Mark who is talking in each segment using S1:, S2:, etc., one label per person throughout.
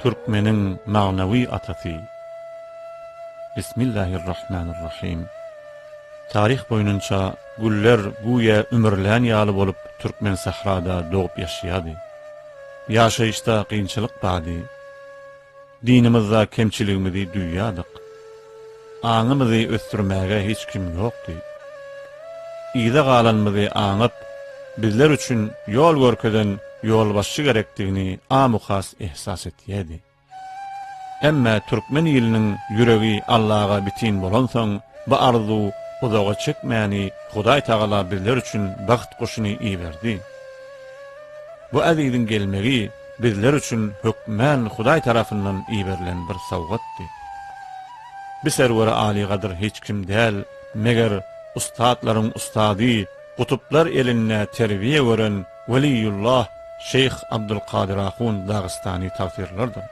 S1: Türkmenin magnawi atasy. Bismillahirrahmanirrahim. Tarih boyunca güller guya ömürlän ýaly bolup Türkmen sahrada doğup ýaşaýady. Ýaşaýyşda kynçylyk bady. Dinimizde kemçiligimizi duýýadyk. Aňymyzy ösdürmäge hiç kim ýokdy. Ýyda galanmyzy aňyp bizler üçin ýol görkeden ýolbaşçy gerekdigini amukas ihsas etýärdi. Emma Türkmen ýylnyň ýüregi Allah'a bitin bolan soň bu arzu uzağa çekmäni Hudaý Taala bizler üçin baxt goşuny iýerdi. Bu aziziň gelmegi bizler üçin hökmän Hudaý tarapyndan iýerilen bir sowgatdy. Bir serwere Ali gadyr hiç kim däl, meger ustadlaryň ustady, kutuplar eline terbiye gören Veliyullah Şeyh Abdülkadir Ahun Dağıstani tawsirlerdir.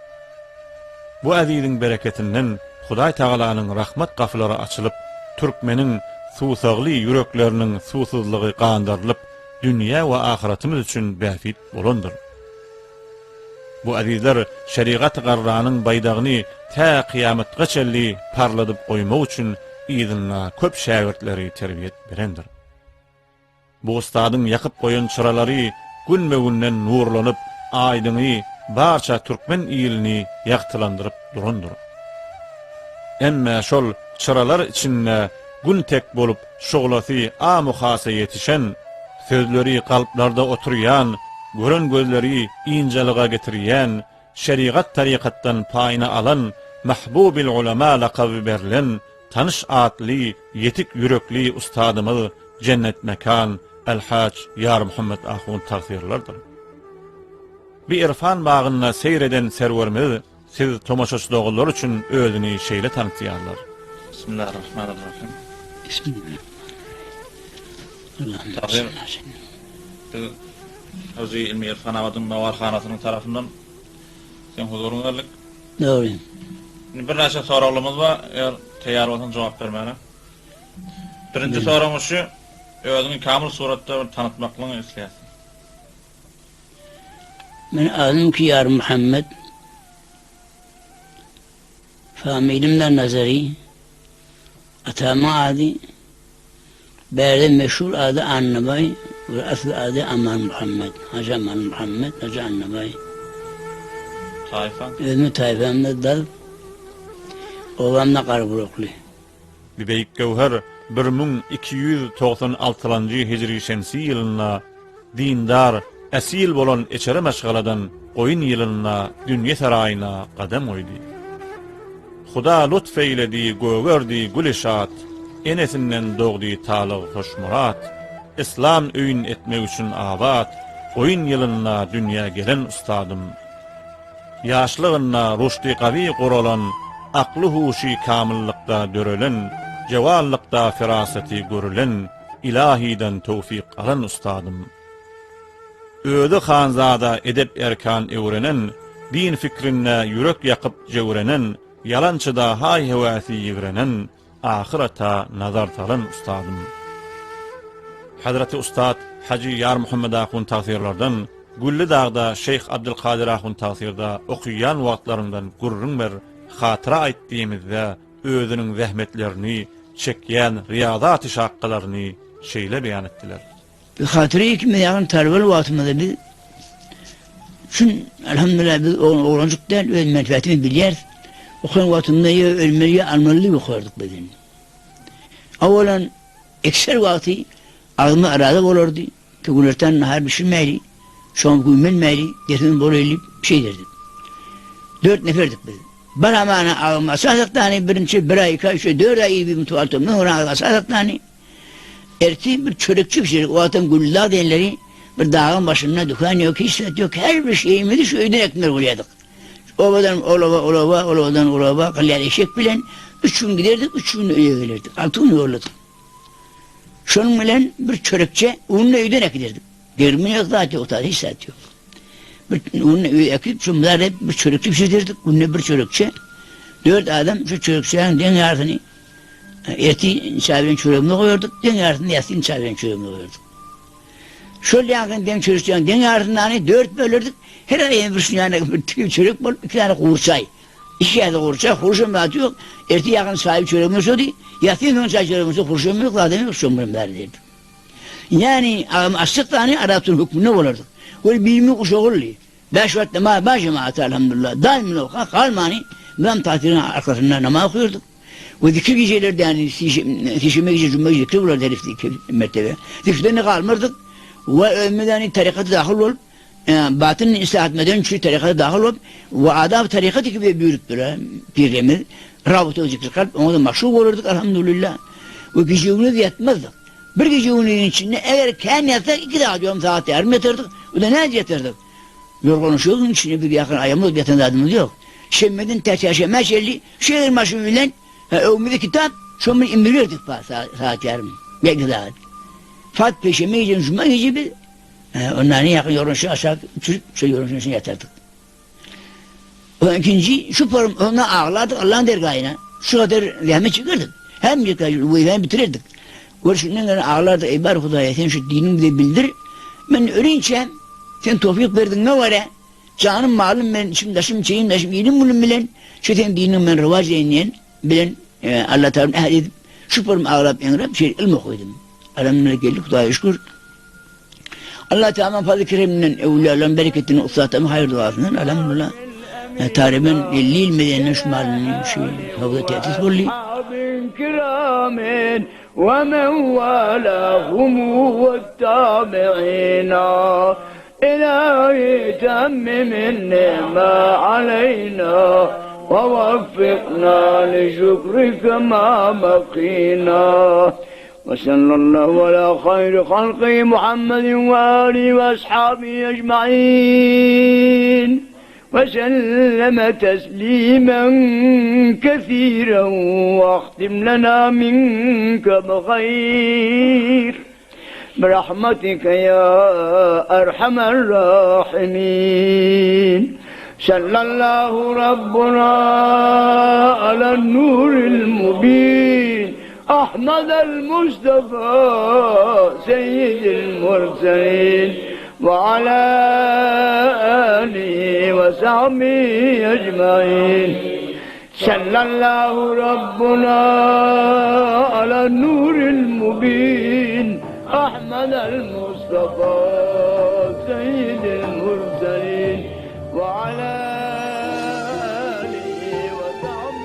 S1: Bu aziziň bereketinden Hudaý Taalanyň rahmat gafylary açylyp, Türkmeniň susagly yürekleriniň susuzlygy gandarylyp, dünýä we ahiretimiz üçin bäfit bolandyr. Bu azizler şeriat garranyň baýdagyny ta kıyametgaçelli parladyp goýmak üçin izinna köp şägirdleri terbiýet berendir. Bu ustadyň ýakyp goýan çyralary gün-me-günden nurlanyp, aýdyny barça Türkmen ýylny ýaktylandyryp durandyr. Emma şol çıralar içinde gün tek bolup şoğlasy amuhasa yetişen, sözleri kalplarda oturyan, gören gözleri injeliga getirýän, şeriat tarikattan paýna alan, mahbubil ulama lakaby berilen, tanış atly, yetik yürekli ustadymyz Cennet Mekan Elhaç Yar Muhammed Ahun tawsirlerdir. Bir irfan bagyna seyreden serwerimiz siz tomaşaçy dogallar üçin özüni şeýle tanıtýarlar.
S2: Bismillahirrahmanirrahim.
S3: Bismillahirrahmanirrahim.
S2: Hawzi ilmi irfan awadyň mawarhanasynyň tarapyndan sen huzuruňa geldik.
S3: Doğru.
S2: Bir näçe soraglymyz bar, eger teýýar bolsaň jogap bermäne. Birinji soramyz şu, özüňi kamil suratda tanıtmaklaryň isleýär.
S3: Men adım ki Yar Muhammed. Familimden nazari. Atama adı. Berde meşhur adı Annabay. Ve aslı adı Aman Muhammed. Hacı Aman Muhammed, Hacı Annabay.
S2: Tayfan.
S3: Özümü tayfamda dal. Oğlamda Qarburoklu.
S1: Bibeyik Gevher 1296-njy Hijri şemsi ýylyna dindar, esil bolan eçere meşgaladan goýun ýylyna dünýe saraýyna gadam goýdy. Huda lütf eýledi, göwerdi gülüşat, enesinden dogdy talyg hoşmurat, İslam öýün etmek üçin abad, goýun ýylyna dünýä gelen ustadym. Ýaşlygyna ruşdy gawy guralan, akly huşy kamillykda dörelen, jawallykda firasati görülen, ilahiden tawfik alan ustadym. Öýde hanzada edep erkan öwrenen, din fikrinne ýürek ýakyp jewrenen, yalançyda hay hewasy ýegrenen, ahirata nazar salan ustadym. Hazreti Ustad Hacı Yar Muhammed Ahun tawsirlerden, Güllü Dağda Şeyh Abdülkadir Ahun tawsirda okuyan wagtlaryndan gurrun bir hatyra aýtdymyzda özüniň zähmetlerini, çekýän riýadat şaqqalaryny şeýle beýan etdiler.
S3: Bir hatyry ki men ýagyn tarbiyel wagtymyzda biz şun elhamdülillah biz oğlancık däl öz menfaatini bilýär. Okuyan wagtymda ölmeli almaly okurdyk bilen. Awalan ekser wagty ağzıma arada bolardy. Tügülerden nahar pişirmeli, şom güýmenmeli, getin bolayly bir şey derdik. 4 neferdik biz. Bir amana ağıma sadıktani birinci bir ay, 2 ay, 4 ay bir mutualtımdan ona ağıma sadıktani. Erti bir çörekçi pişirik, o atan güllâ denleri, Bir dağın başında dükkan yok, hizmet yok. Her bir şeyimizi şu öğden ekmek koyuyorduk. Ovadan oladan olava, kalyan eşek bilen 3 gün giderdik, 3 gün öyle gelirdik. 6 gün yolladık. Şunun bilen bir çörükçe unla öğden eklerdik. Dermi yok zaten o tadı hizmet yok. Bir unla ekip şunlar hep bir çörükçe pişirdirdik. Unla bir çörükçe. 4 adam şu çörükçenin den yarısını eti çayırın çörüğümüne koyuyorduk. Den yarısını yasın çayırın çörüğümüne koyuyorduk. Şöyle yakın den çörükçenin den yarısını 4 bölürdük. Her ayın bir yani bir tüy çörük bol, 2 tane kurçay. 2 tane kurçay, kurşun batı yok. Erti yakın sahibi çörüğümüne söyledi. Yasın onun çay çörüğümüne kurşun yok, zaten yok şunlarım derdi. Yani asık tane Arap'ın hükmüne olurduk. Öyle bilimi kuş oğullu. 5 vakit namaz başımaatı elhamdülillah. Daimle oka kalmani. Ben tatilin arkasından namaz okuyorduk. O zikir gecelerinde yani seçime gece, cuma gece zikir bulardı herif mertebe. Zikirlerine kalmırdık. Ve ölmeden tarikatı dahil olup, batının ıslah etmeden şu tarikatı dahil olup, ve adab tarikatı gibi büyüdük böyle piremiz. Rabıta zikir kalp, ona da mahşub olurduk elhamdülillah. Ve gece yatmazdık. Bir gece içinde eğer kendi yatsak 2 daha diyorum saat yarım yatırdık. O da ne yatırdık? Yorgunuşuğun içinde bir yakın ayağımız yatan adımız yok. Şemmedin terçaşı meşelli, şehir maşumuyla, övmedi kitap, şunu indirirdik saat yarım. Bekle saat. Fat peşime gece, cuma gece bir, onların yakın yorgunuşu aşağı çürüp, yorgunuşu yatardık. O ikinci, şu param, ona ağlardık Allah'ın dergahına. Şu kadar rahmet çıkardık. Hem bu yüzden bitirirdik. Görüşünden ağlardık, ey bari Hudaya, sen şu dinimi de bildir. Ben öğrenince, sen tofik verdin ne var ya? Canım malum ben şimdi taşım şeyim taşım ilim bulun bilen. Şu sen dinim ben rıvac eyleyen bilen Allah Teala ehli edip şu param ağrap enrap şey ilmi koydum. Elhamdülillah geldik Hudaya şükür. Allah Teala fazla kereminden evliyaların bereketini usatamen hayır duasından elhamdülillah. Tariben 50 ilmediğinden şu malini şey havada tehdit oldu.
S4: ومن والاهم والتابعين إلهي تمم النعمة علينا ووفقنا لشكرك ما بقينا وصلى الله على خير خلقه محمد وآله وأصحابه أجمعين وسلم تسليما كثيرا واختم لنا منك بخير برحمتك يا أرحم الراحمين صلى الله ربنا على النور المبين أحمد المصطفى سيد المرسلين وعلى آله وصحبه أجمعين صلى الله ربنا على النور المبين أحمد المصطفى سيد المرسلين وعلى آله وصحبه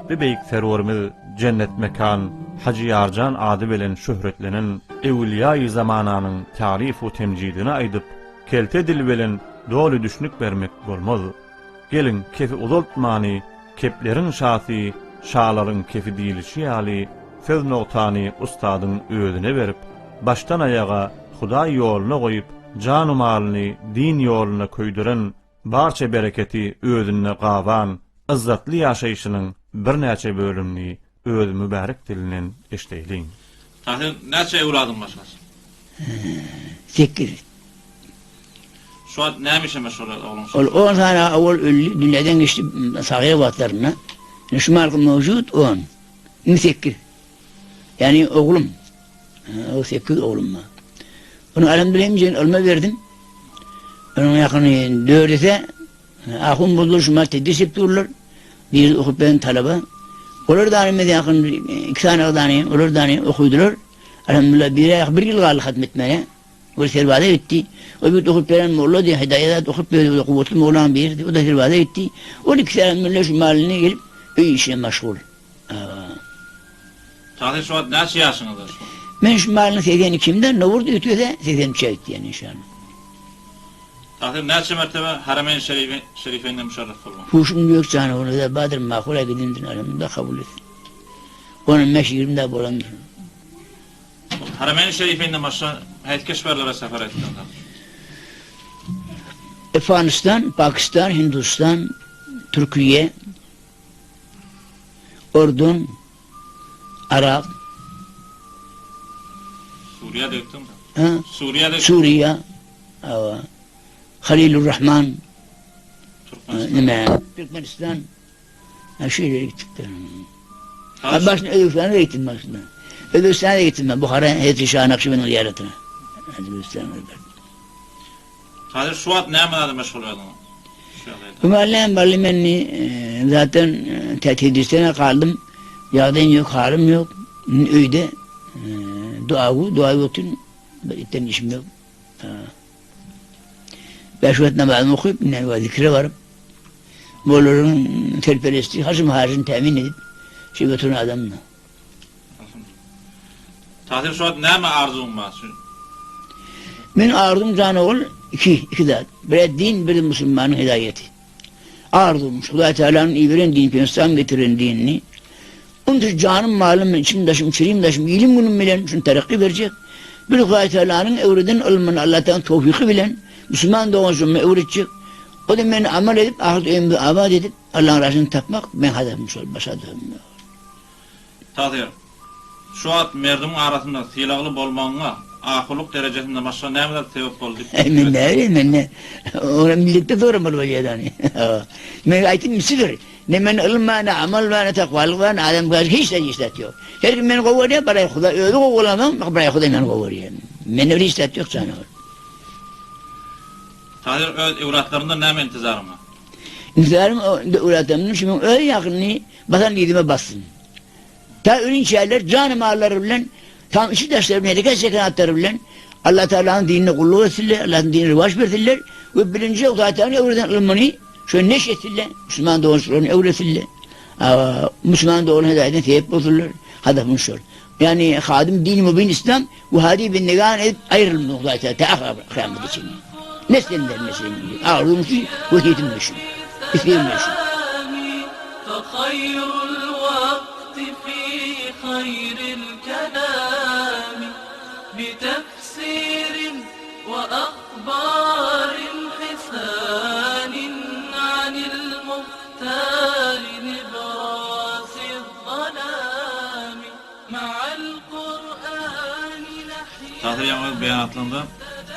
S1: Bebeyik serwerimiz cennet mekan Hacı Yarcan ady bilen şöhretlenen evliya-i zamananyň tarif we temjidini aýdyp kelte dil bilen dolu düşnük bermek bolmaz. Gelin kefi uzaltmany kepleriň şahsy şaların kefi diýilişi ýaly söz nogtany ustadyň özüne berip, başdan ayaga Hudaý ýoluna goýup, jany malyny din ýoluna köýdüren, barça bereketi özüne gaban, izzatly ýaşaýyşynyň bir näçe bölümni öz mübarek dilinden eşdeýliň.
S2: Tahir näçe ewladyň başgas?
S3: 8.
S2: Şu an nämişe meşgul oğlun?
S3: Ol 10 tane awal öldü, dünyadan geçti sagir vatlarına. Şu marka mevcut 10. 8. Yani oğlum. O 8 oğlum var. Onu elhamdülillah ölme verdim. Onun yakını 4 ise ahun bulur, şuma tedrisip dururlar. Bir okup ben talaba. Olur da anime yakın 2 tane tane, olur da anime okuydular. Elhamdülillah bir yıl kaldı hatmetmeye. O servade gitti. O bir okup veren molla diye hidayet okup böyle kuvvetli moğlan birdi. O da servade gitti. O 2 elhamdülillah şu mahalline gelip öy işine meşgul.
S2: Tahir şu an näçe ýaşyňyzda?
S3: Ben şu mahalline 82'imde, ne vurdu ütüyor da 83'e gitti yani inşallah.
S2: Tahir näçe mertebe Harameyn Şerifeýinde müşerref bolmaň?
S3: Huşum yok canı onu da Badır makula gidimdin aramda kabul etsin. Onun meşgirimde bolandır.
S2: Harameyn Şerifeýinde maşa häýt keşberlere sefer etdiň.
S3: Afganistan, Pakistan, Hindistan, Türkiye, Ordun, Irak,
S2: Suriýede gitdim.
S3: ha?
S2: Suriýede
S3: Suriye, Halilurrahman, Türkmenistan, şeylere gittik. Başına Özbekistan'a gittim başına. Özbekistan'a gittim ben, Bukhara, Hezri Şah Nakşibendi'nin ziyaretine. Özbekistan'a gittim.
S2: Tahir şu an nämelerde meşgul bolýan?
S3: Hümallen barlimenni zaten Tedris'ten kaldım. Yağdan yok, halim yok. Öyde dua yoktu. Itten işim yok. Beş vakit namazımı okuyup zikre varıp Moğolların terperesti harcını temin edip götürün adamla.
S2: Tahir şu an näme arzuň bar?
S3: Men arzum canı ol iki zat. Bir din, bir Müslümanın hidayeti. Arzum Allah Teala'nın ibren din, pensam getiren dinini. Onun canım, malım, içim daşım, çirim daşım, ilim bunun bilen, şunu terakki verecek. Bir Allah Teala'nın evreden ilmini, Allah'tan tevfiki bilen, Müslüman doğuşumu öğretecek. O da beni amel edip, ahiret ömrü abad edip, Allah'ın razını tapmak, ben hedefmiş ol, başladığım.
S2: Tahir, şu an merdimin arasında silahlı bolmaňa, ahuluk derejesinde başga nämeler sebep boldy?
S3: Men ne bileyim, men ne? Ona millette doğru mal yani. Men aytım misidir. Ne men ilma, ne amal ve ne takvalık ve ne adam gaz hiç de işlet yok. Her gün men kovariye, parayı Huda, öyle kovalamam, bak parayı Huda men kovariye. Men öyle işlet yok sana.
S2: Tahir, öz evlatlarında näme intizarım var?
S3: İntizarım evlatlarımın şimdi öyle yakınını vatan lidime bassın. Ta ürün şeyler, canı malları bilen, tam işi dersleri bilen, dikkat sekanatları bilen, Allah Teala'nın dinine kulluk etsinler, Allah'ın dinine rivaç versinler ve bilince Allah Teala'nın evreden ilmini şöyle neşretsinler, Müslüman doğuşlarını evresinler, Müslüman doğuşlarını hidayeten sebep olurlar, hedefin şöyle. Yani hadim din-i mübin İslam ve hadi bin negan edip ayrılmıyor Allah Teala, teakhir kıyamet için. Neslinler neslinler, ağrımızı ve yetimleşin, istiyorleşin.
S5: خير الكلام بتفسير وأخبار حسان عن المختار نبراس الظلام مع القرآن نحيا.
S2: Tahir Yamalı beyanatlarında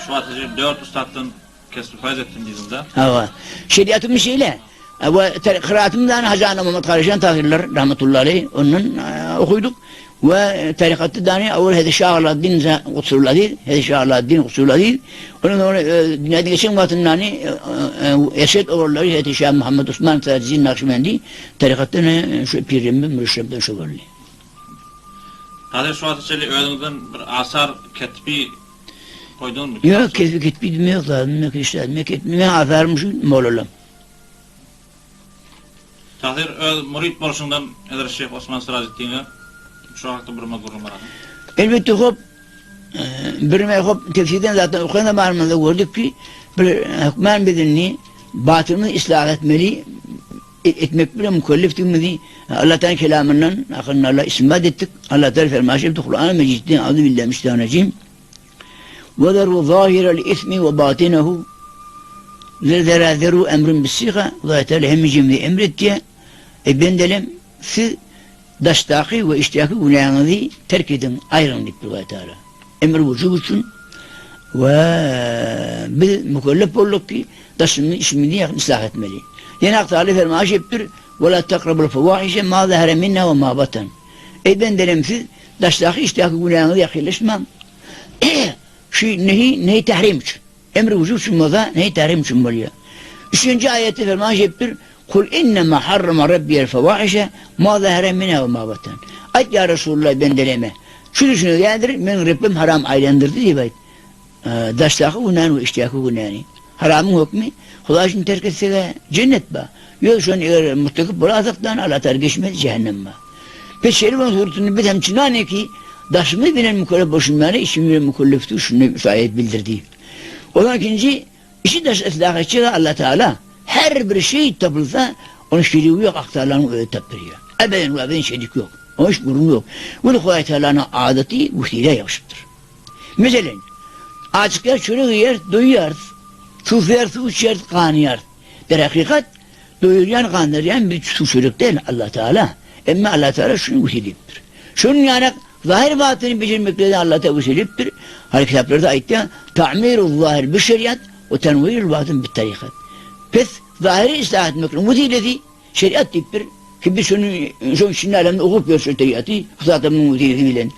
S2: şu atıcı 4 ustadın kesbi faiz ettim dizinde.
S3: Hava. Şeriatın bir şeyle. Ve kıraatımdan Hacı Ana Muhammed Karışan Tahirler rahmetullahi aleyh onun okuduk ve tarikatı dani evvel Hedi Şahaladdin Kutsuladir, Hedi Şahaladdin Kutsuladir. Onun dünyada geçen vatanlarını Esed oğulları Hedi Şah Muhammed Osman Saadettin Nakşibendi tarikatını şu pirimi mürşebden şu görülüyor.
S2: Tahir şu atıcı özünüzden bir asar ketbi koydun mu?
S3: Yok ketbi demiyor da demek işte ketbi asarım şu Moğolum.
S2: Tahir öz murid boluşundan Edir Şeyh Osman Sırazettin'e şu hakta burma gururlar.
S3: Elbette hop birime hop tefsirden zaten okuyan zamanımızda gördük ki bir hükmen bedenini batılını ıslah etmeli, etmek bile mükelleftik. Allah Teala kelamından akıllı Allah ispat ettik. Allah Teala fermaş etti. Kur'an-ı Mecid'den Euzubillahimineşşeytanirracim. Ve deru zahirel ismi ve batinehu zerderu emrin bisiga. Allah Teala hemicim ve emretti. Bendelem siz daştaki ve iştiyaki günahınızı terk edin, ayrılın deyip Allah Teala. Emir vücub için ve bir mükellef olduk ki daşının işini ıslah etmeli. Yine Hak Teala fermaş ettir. وَلَا تَقْرَبُ الْفَوَاحِشَ مَا ظَهَرَ مِنَّا وَمَا بَطَنَ. Bendelem siz daştaki iştiyaki günahınızı yaklaşmam. Nehi tahrim için. Emri vücub için vada nehi tahrim için oluyor. Üçüncü ayette fermaş ettir. Kul innema harrama rabbiyel fevahişe ma zahara minha ve ma batan. Ayet ya Resulullah bendeleme. Şunu yani men Rabbim haram aylandırdı diye bayt. Daştaki günahı ve iştiyaki günahı. Haramın hükmü Allah'ın terk etse de cennet ba. Yok şu an eğer mutlaka bula azaptan Allah terk geçmedi cehennem ba. Peki şerifan surutunu bir hem çınane ki daşımı binen mükellef boşunları işimi bilen mükellefti şunu müsaade bildirdi. Ondan ikinci işi daş ıslah edecek Allah Teala her bir şey tapılsa onun şeriği yok aktarlarını öyle taptırıyor. Ebeden şerik yok. Onun hiç durumu yok. Bunu Allah Teala'nın adeti bu hile yapışıptır. Mesela açıklar çörek yer doyuyor. Tuz yer su içer kanıyor. Der hakikat doyuran kandıran bir su çörek değil Allah Teala. Ama Allah Teala şunu vüsiliptir. Şunun yani zahir batını becermekle Allah Teala vüsiliptir. Hani kitaplarda ayette ta'mirul zahir bir şeriat ve tenvirul batın bir tarikat. Pes zahiri ıslah etmekle vüsileti şeriat tiptir. Ki biz şunun şimdi alemde okup görüşür tarikatı, zaten vüsileti bilen.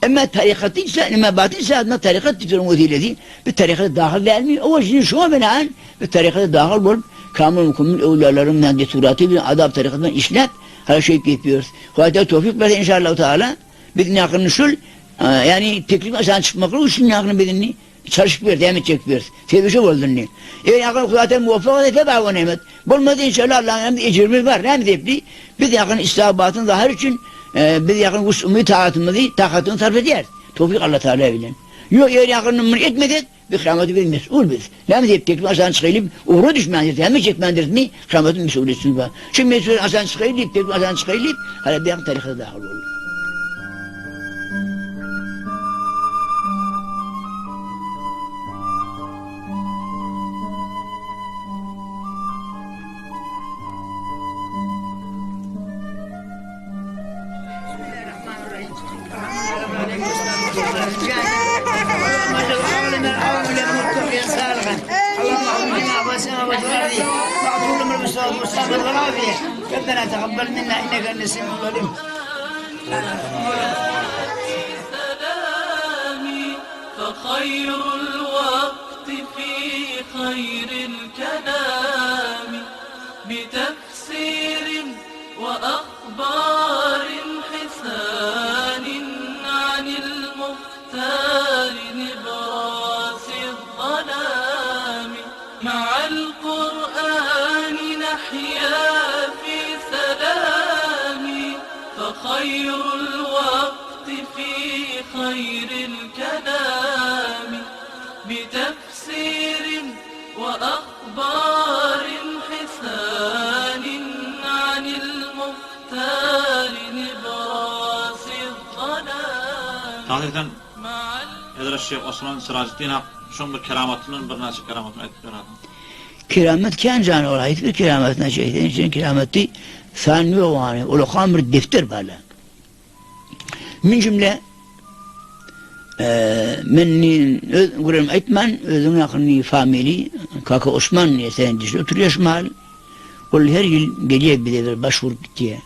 S3: Ama tarikatı ise, ama batın ise adına tarikat tiptir vüsileti. Bir tarikata dahil değil mi? O şimdi şuna binaen bir tarikata dahil olup kamil mükemmel evliyalarından deturatı bir adab tarikatından işlet her şey yapıyoruz. Hayata tevfik verse inşallah Teala bir yakını şul yani teklif asan çıkmakla üçün yakını bedeni çalışıp ver, devam edecek ver. Sevişe olduğunu. Eğer yakını zaten muvaffak ede teba o nimet. Bulmadı inşallah Allah'ın hem de ecirimiz var. Hem de hepli bir yakını istihabatın zahir için bir yakını usumi taatımızı, takatını sarf eder. Tevfik Allah Teala bilen. Yok eğer yakınını etmedik bir kıyameti bir mesul biz. Hem de hep teklif asan çıkayıp uğru düşmendir. Hem de çekmendir mi? Kıyametin mesuliyetini var. Şimdi mesul asan çıkayıp, teklif asan çıkayıp hala bir yakın tarikata dahil olur.
S6: ربنا تقبل منا انك انت السميع العليم.
S5: سلامي فخير الوقت في خير الكلام بتفسير وأخبار حسان عن المختار نبراس الظلام مع القرآن نحيا في سلام فخير الوقت في خير الكلام بتفسير وأخبار حسان عن المختار نبراس الظلام
S2: Tahir'den
S5: مع
S2: Edres Şeyh Osman Siracuddin Hak şunun bir keramatının bir nasıl keramatını ayet verdi.
S3: Keramet kendi olaydı bir kerametine şeyden için kerameti saniye yani o lokam bir defter böyle. Min cümle menni gurum etmen özün yakını famili kaka Osman diye sen dişle oturuyor mal. O her yıl geliyor bir de başvur diye.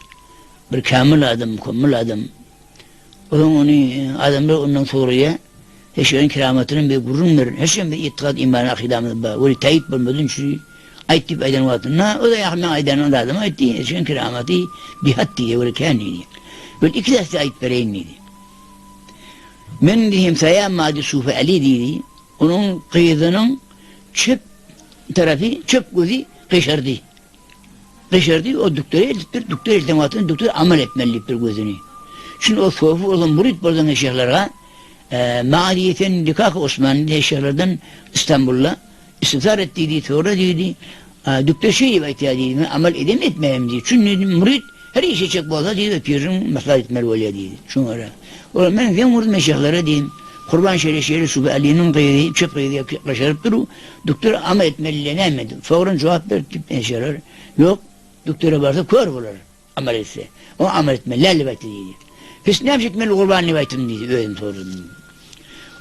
S3: Bir kamil adam, mükemmel adam. Onu adamlar ondan sonraya Heşerin kerametinin bir gururun verin. Heşerin bir itikad imanı akidamını bağlı. Öyle teyit bulmadın şu aytip aydan vatınına. O da yakından aydanın adamı aytti. Heşerin kerameti bihat diye öyle kendiydi. Böyle iki deste ayet vereyim miydi? Men diyeyim Sayyam Madi Sufi Ali dedi. Onun kıyıdının çöp tarafı, çöp gözü kışırdı. Kışırdı. O doktora elittir. Doktor iltimatını doktor amel etmelidir gözünü. Şimdi o sofu olan murid bozan eşyalara Ma'adiyeten Likak Osmanlı eşyalardan İstanbul'la istiftar ettiydi, sonra dedi Doktor şey ihtiyacı dedi, amel edem etmeyem diye. Çünkü murid her işe çek boğaza diye, pirin maslahat etmeli öyle diye. Çünkü öyle. Oğlum ben vurdu meşayihlara diyeyim. Kurban şerefleri Subi Ali'nin kıyıdı, çöp kıyıdı yaklaşarıp duru. Doktor ama etmeliyle ne emedi? Fevren cevap verdi meşayihler. Yok, doktora varsa kör bulur amel etse. O amel etmelilerle bekle dedi. Hüsnü emşekmeli kurbanını bekledim dedi, öyle sordum.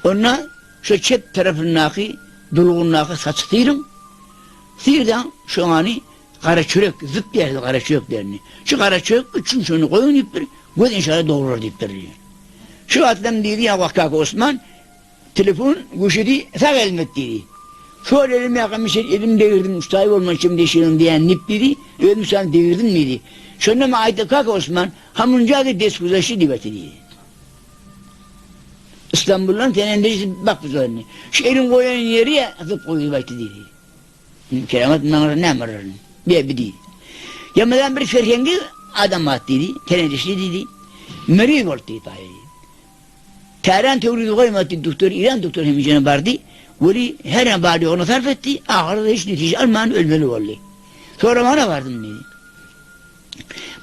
S3: Onunla şu çöp tarafındaki, doluğundaki saçtıydım. Sıyırdan şu anı kara çörek, zıp yerdi kara çöreklerini. Şu kara çörek üçün şunu koyun deyip bir, göz inşallah doğurur deyip bir. Şu adam dedi ya vakak Osman, telefon kuşedi, sağ elmet dedi. Sonra elime yakınmış, elim devirdim, ustayı olmak için deşirim diyen nip dedi, ölmüş sen devirdin miydi? Şuna mı ayda kak Osman, hamunca da deskuzaşı dibeti dedi. İstanbul'dan tenendeci bak bu zorunu. Şu elin koyan yeri ya, zıp koyu dibeti dedi. Keramet bundan ne emrarın? Bir değil. Yamadan bir ferhengi adam at dedi, tenendeci dedi. Meri volt dedi. Tehran teorisi koymadı doktor, İran doktor hemicene vardı. Veli her an bari onu sarf etti, ahırda hiç netice alman ölmeli oldu. Sonra bana vardım dedi.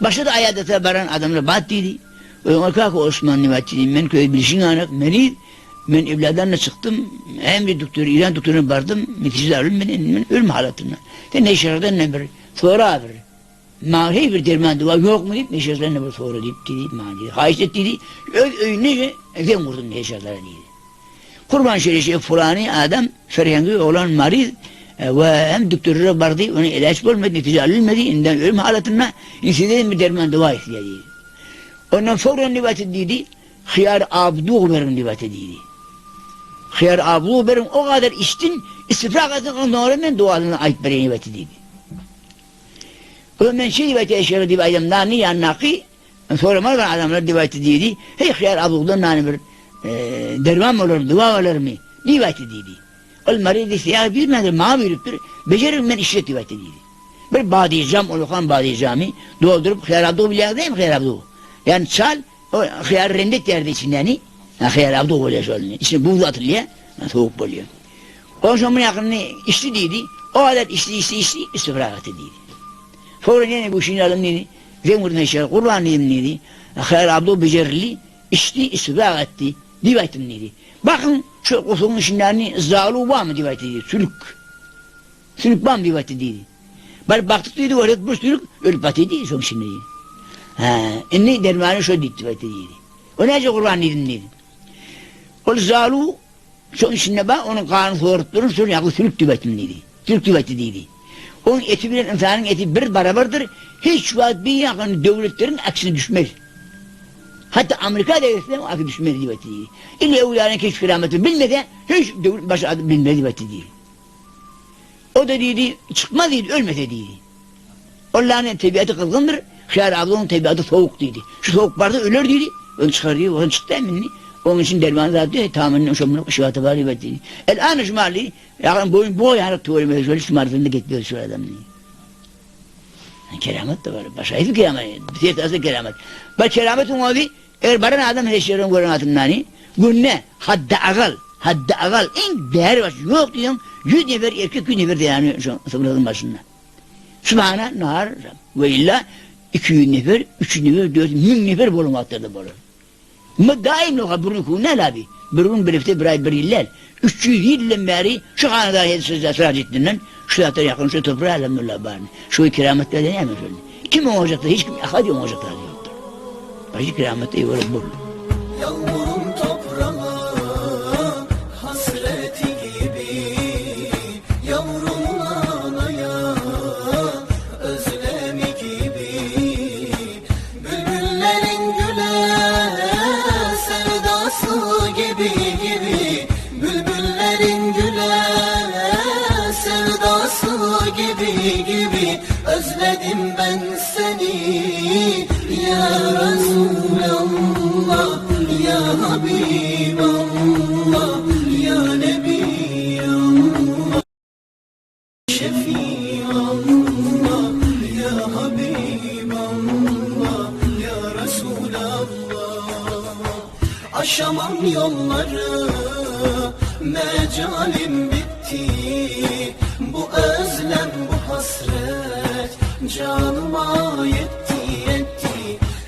S3: Başladı ayadete varan adamla bat dedi. Ona kalk Osman Nimet dedi, ben köy bilişin anak, merid. Ben evladanla çıktım, hem bir doktor, İran doktoruna vardım, netice alınmadı, ben ölüm halatına. Ne işlerden ne bir, sonra bir. Mağrı bir derman dua yok mu deyip neşerlerine bir sonra deyip dedi, mağrı dedi. Haiz et dedi, öyle evden vurdum neşerlere dedi. Kurban şerişi fulani adam, feryangi olan mariz ve hem doktorlara vardı, ona ilaç bulmadı, netice alınmadı, inden ölüm halatına, insiden bir derman dua ihtiyacı dedi. Ondan sonra nivat dedi, hıyar abduğ verin nivat dedi. Hıyar abduğ verin o kadar içtin, istifrak etsin, ondan sonra ben dualarına ait bir nivat dedi. O ben şey rivayet eşyarı diye aydım nani ya naki sonra mı adamlar rivayet edildi. Hey hıyar abluğdan nani bir derman olur, dua olur mu? Rivayet edildi. O maridi siyah bilmedi, mavi yürüptür. Becerim ben işlet rivayet edildi. Bir badiyacam olukan badiyacami doldurup hıyar abluğu biliyor değil mi hıyar abluğu? Yani çal o hıyar rendet yerde içinden hıyar abluğu oluyor şöyle. İçine buğzu atılıyor, soğuk oluyor. O zaman yakını içti dedi. O adet içti istifrakat edildi. Sonra yine bu işin alım dedi, zemur neşer, Kur'an dedim dedi, Hayır Abdü becerili, içti, istibrak etti, divayetim dedi. Bakın şu kusunun işinlerini zalu var mı divayet dedi, sülük var mı divayet dedi. Bari baktık dedi, orada bu sülük ölüp batıydı, son şimdi dedi. İnni dermanı şöyle divayet dedi. O nece Kur'an dedim dedi. O zalu, son şimdi bak, onun kanını soğurup durun, sonra yaklı sülük divayetim dedi, sülük divayet dedi. Onun eti bilen insanın eti bir beraberdir. Hiç vaat bir yakın devletlerin aksine düşmez. Hatta Amerika devletlerinin aksine düşmez divati değil. İlle evliyanın keşf kerametini bilmeden hiç devlet başı adı bilmez divati değil. O da dedi, çıkmaz dedi, ölmese dedi. Allah'ın tabiatı kızgındır, Hıyar Abdu'nun tabiatı soğuk dedi. Şu soğuk vardı ölür dedi, onu çıkarıyor, onu çıktı eminli. Onun için dermanı da diyor, tamamen şomunu şivatı var divati değil. El-an şumarlı, yakın boyun boy yanak tuvalı şöyle şımartında getiriyor şu adam diye. Keramet de var, başaydı keramet, bir keramet. Bak kerametin oldu, eğer baran adam heşerin görün atımdan, günne, hadda agal, en değer var, yok diyorum, 100 nefer erkek 100 nefer dayanıyor şu sıfırladın başında. Sübhane, nar, ve illa 200 nefer, 300 nefer, 400 nefer bolum attırdı bolum. Ama daim loka burnu kuğunlar abi, burun bir hafta bir ay bir yıllar, 300 yıldan beri şu kanada sözler sıra ciddinden, şu zaten yakın şu toprağa elhamdülillah bari. Şu kerametlerden hemen şöyle. Kim olacak da hiç kim, hadi olacak da yoktur. Başka keramette iyi olur bu.
S5: Yağmurum toprağa hasreti gibi, yavrum anaya özlemi gibi, bülbüllerin güle sevdası gibi, bülbüllerin güle sevdası gibi, özledim ben seni ya Resulallah, ya Habiballah, ya Nebiyallah, Şefiallah, ya Habiballah, ya Resulallah. Aşamam yolları, mecalim bitti, bu özlem, bu hasret canıma yetti.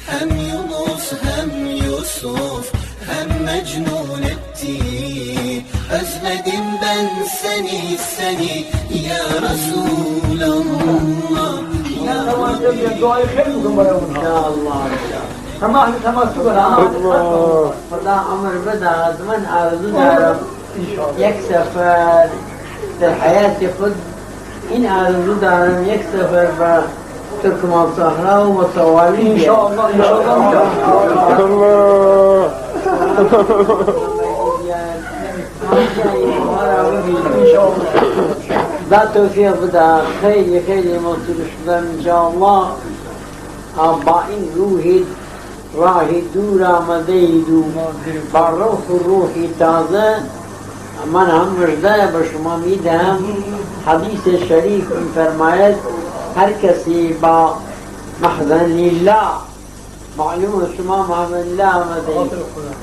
S5: Hem Yunus hem Yusuf hem Mecnun etti. Özledim ben seni ya Resulallah.
S7: خدا عمر بده از من آرزو دارم یک سفر در حیات خود این آرزو دارم یک سفر به ترکمان صحرا و متوالی انشاءالله دا توفیق بده خیلی مطلوب شدم انشاءالله با این روحی راهی دور آمده ایدو با روحی تازه من هم مجده به شما میدهم حدیث شریف میفرماید هر کسی با محضن لله معلوم شما محضن لله آمده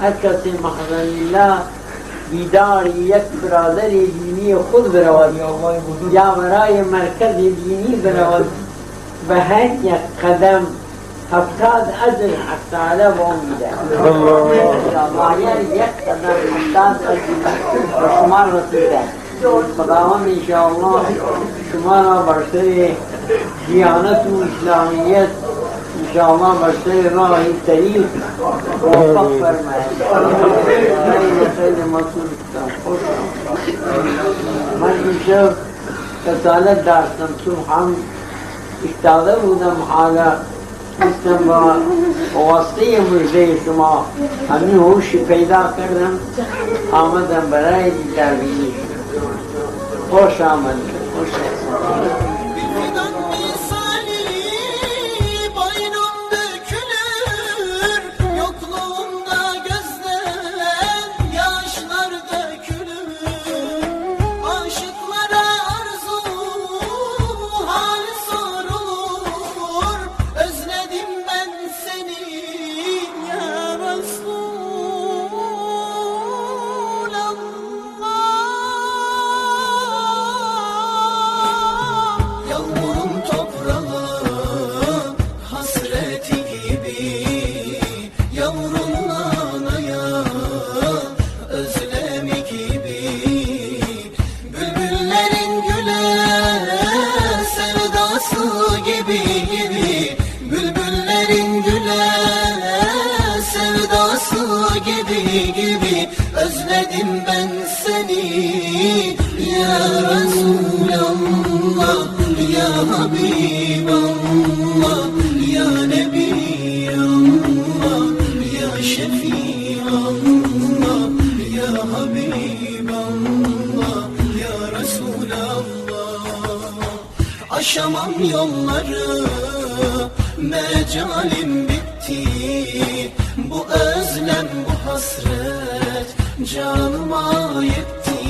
S7: هر کسی محضن لله دیدار یک برادر دینی خود برود یا برای مرکز دینی برود به هر یک قدم 70 اجر حق تعالی به اون میده الله یعنی یک قدم 70 اجر به شما رسیده خداوند انشاءالله شما را برسر دیانت و اسلامیت انشاءالله برسر راه طریق موفق فرماید خیلی مسئول خوش من امشب رسالت داشتم صبحم افتاده بودم حالا استم با واسطه مجده شما همین هوش پیدا کردم آمدم برای دیدار بینی خوش آمد خوش آمد
S5: Fidan misali boynum dökülür, yokluğumda gözden yaşlar dökülür. Aşıklara arzu hali sorulur, özledim ben seni ya Resulallah. Yağmurun toprağa hasreti gibi, yavrun anaya özlemi gibi, bülbüllerin güle sevdası gibi, bülbüllerin güle sevdası gibi, özledim ben seni ya Resulallah. Ya Habiballah, Ya Nebiyallah, Ya Şefiallah, Ya Habiballah, Ya Resulallah. Aşamam yolları, mecalim bitti. Bu özlem, bu hasret canıma yetti.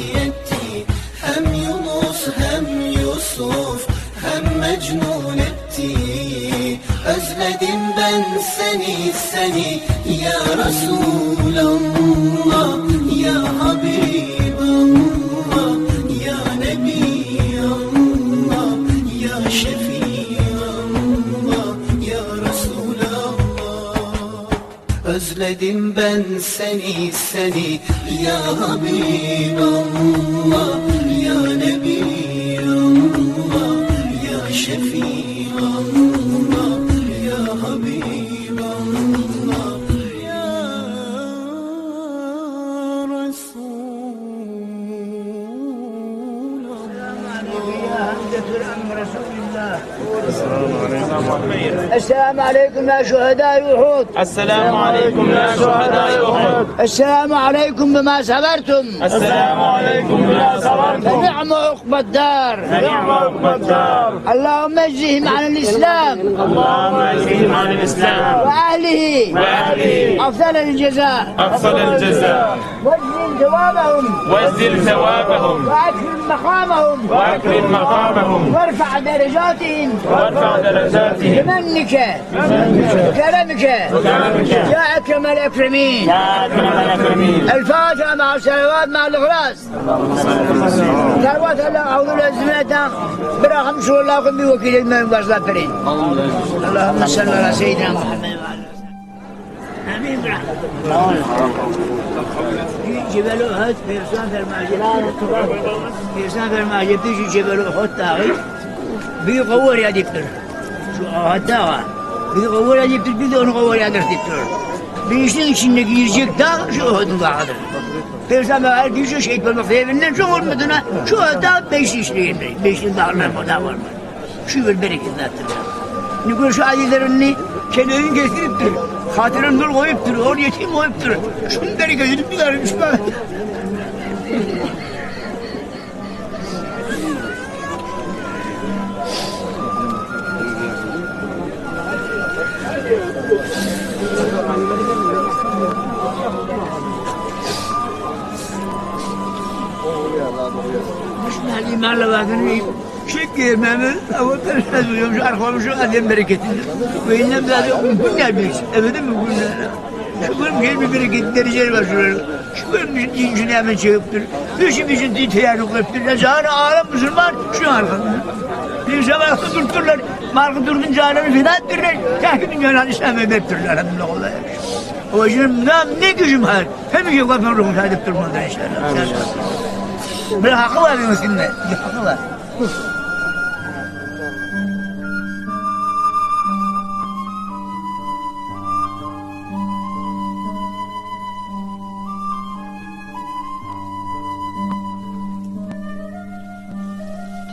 S5: Hem Yunus hem Yusuf hem Mecnun etti. Özledim ben seni ya Resulallah. Ya Habiballah, Ya Nebiyallah, Ya Şefiallah, Ya Resulallah. Özledim ben seni ya Habiballah, Ya Nebiyallah, Ya Şefiallah, Ya Habiballah, Ya Resulallah.
S6: السلام عليكم يا شهداء أحد.
S8: السلام عليكم يا شهداء أحد.
S6: السلام عليكم بما صبرتم.
S8: السلام عليكم بما صبرتم.
S6: فنعم عقبى الدار.
S8: فنعم عقبى الدار.
S6: اللهم اجزهم عن الإسلام
S8: اللهم اجزهم عن الإسلام
S6: وأهله أفضل الجزاء.
S8: أفضل الجزاء.
S6: واجزل ثوابهم
S8: وازل ثوابهم
S6: وأكرم مقامهم
S8: وأكرم مقامهم
S6: وارفع درجاتهم
S8: وارفع درجاتهم
S6: بمنك كرمك يا أكرم الأكرمين الفاتحة مع الصلوات مع الإخلاص ثروات الله أعوذ بالله برحم شو الله قم بوكيل الماء وصل فرين اللهم صل على سيدنا محمد وعلى آمين جبل أحد بيرسان في المعجب تيجي جبل أحد تاغي بيقور يا دكتور شو أحد تاغي بيقور يا دكتور بدون قور يا دكتور بيشتغل içinde girecek dağ şu Uhud'un dağıdır. Peygamber her gün şehit olmak evinden şu olmadığına şu dağ 5 işleyin. 5 dağlar bu dağ var mı? Şu bir bereketlidir. Nükür şu adilerini keleğin getiriptir. Hatırın nur koyuptur. Or yetim koyuptur. Şunun bereketini bilermiş ben. Düşman imanla bakın. Şeker Mehmet, ama ben duyuyorum şu arkamı şu adem bereketini. Ve innem zaten günler bir şey. Evet mi günler? Şu benim gelme bereketli dereceleri var şurada. Şu benim dincini hemen çekiptir. Peşimizin titreyen okuyuptur. Zahra ağlam Müslüman şu arkamda. Bir sabah durturlar. Markı durdun canını feda ettirler. Tahkimin yalan İslam'a ettirler. Elhamdülillah. O yüzden ne gücüm var. Hem ki kafam ruhum sadip durmadan inşallah. Bir hakkı var benim üstümde. Bir hakkı var.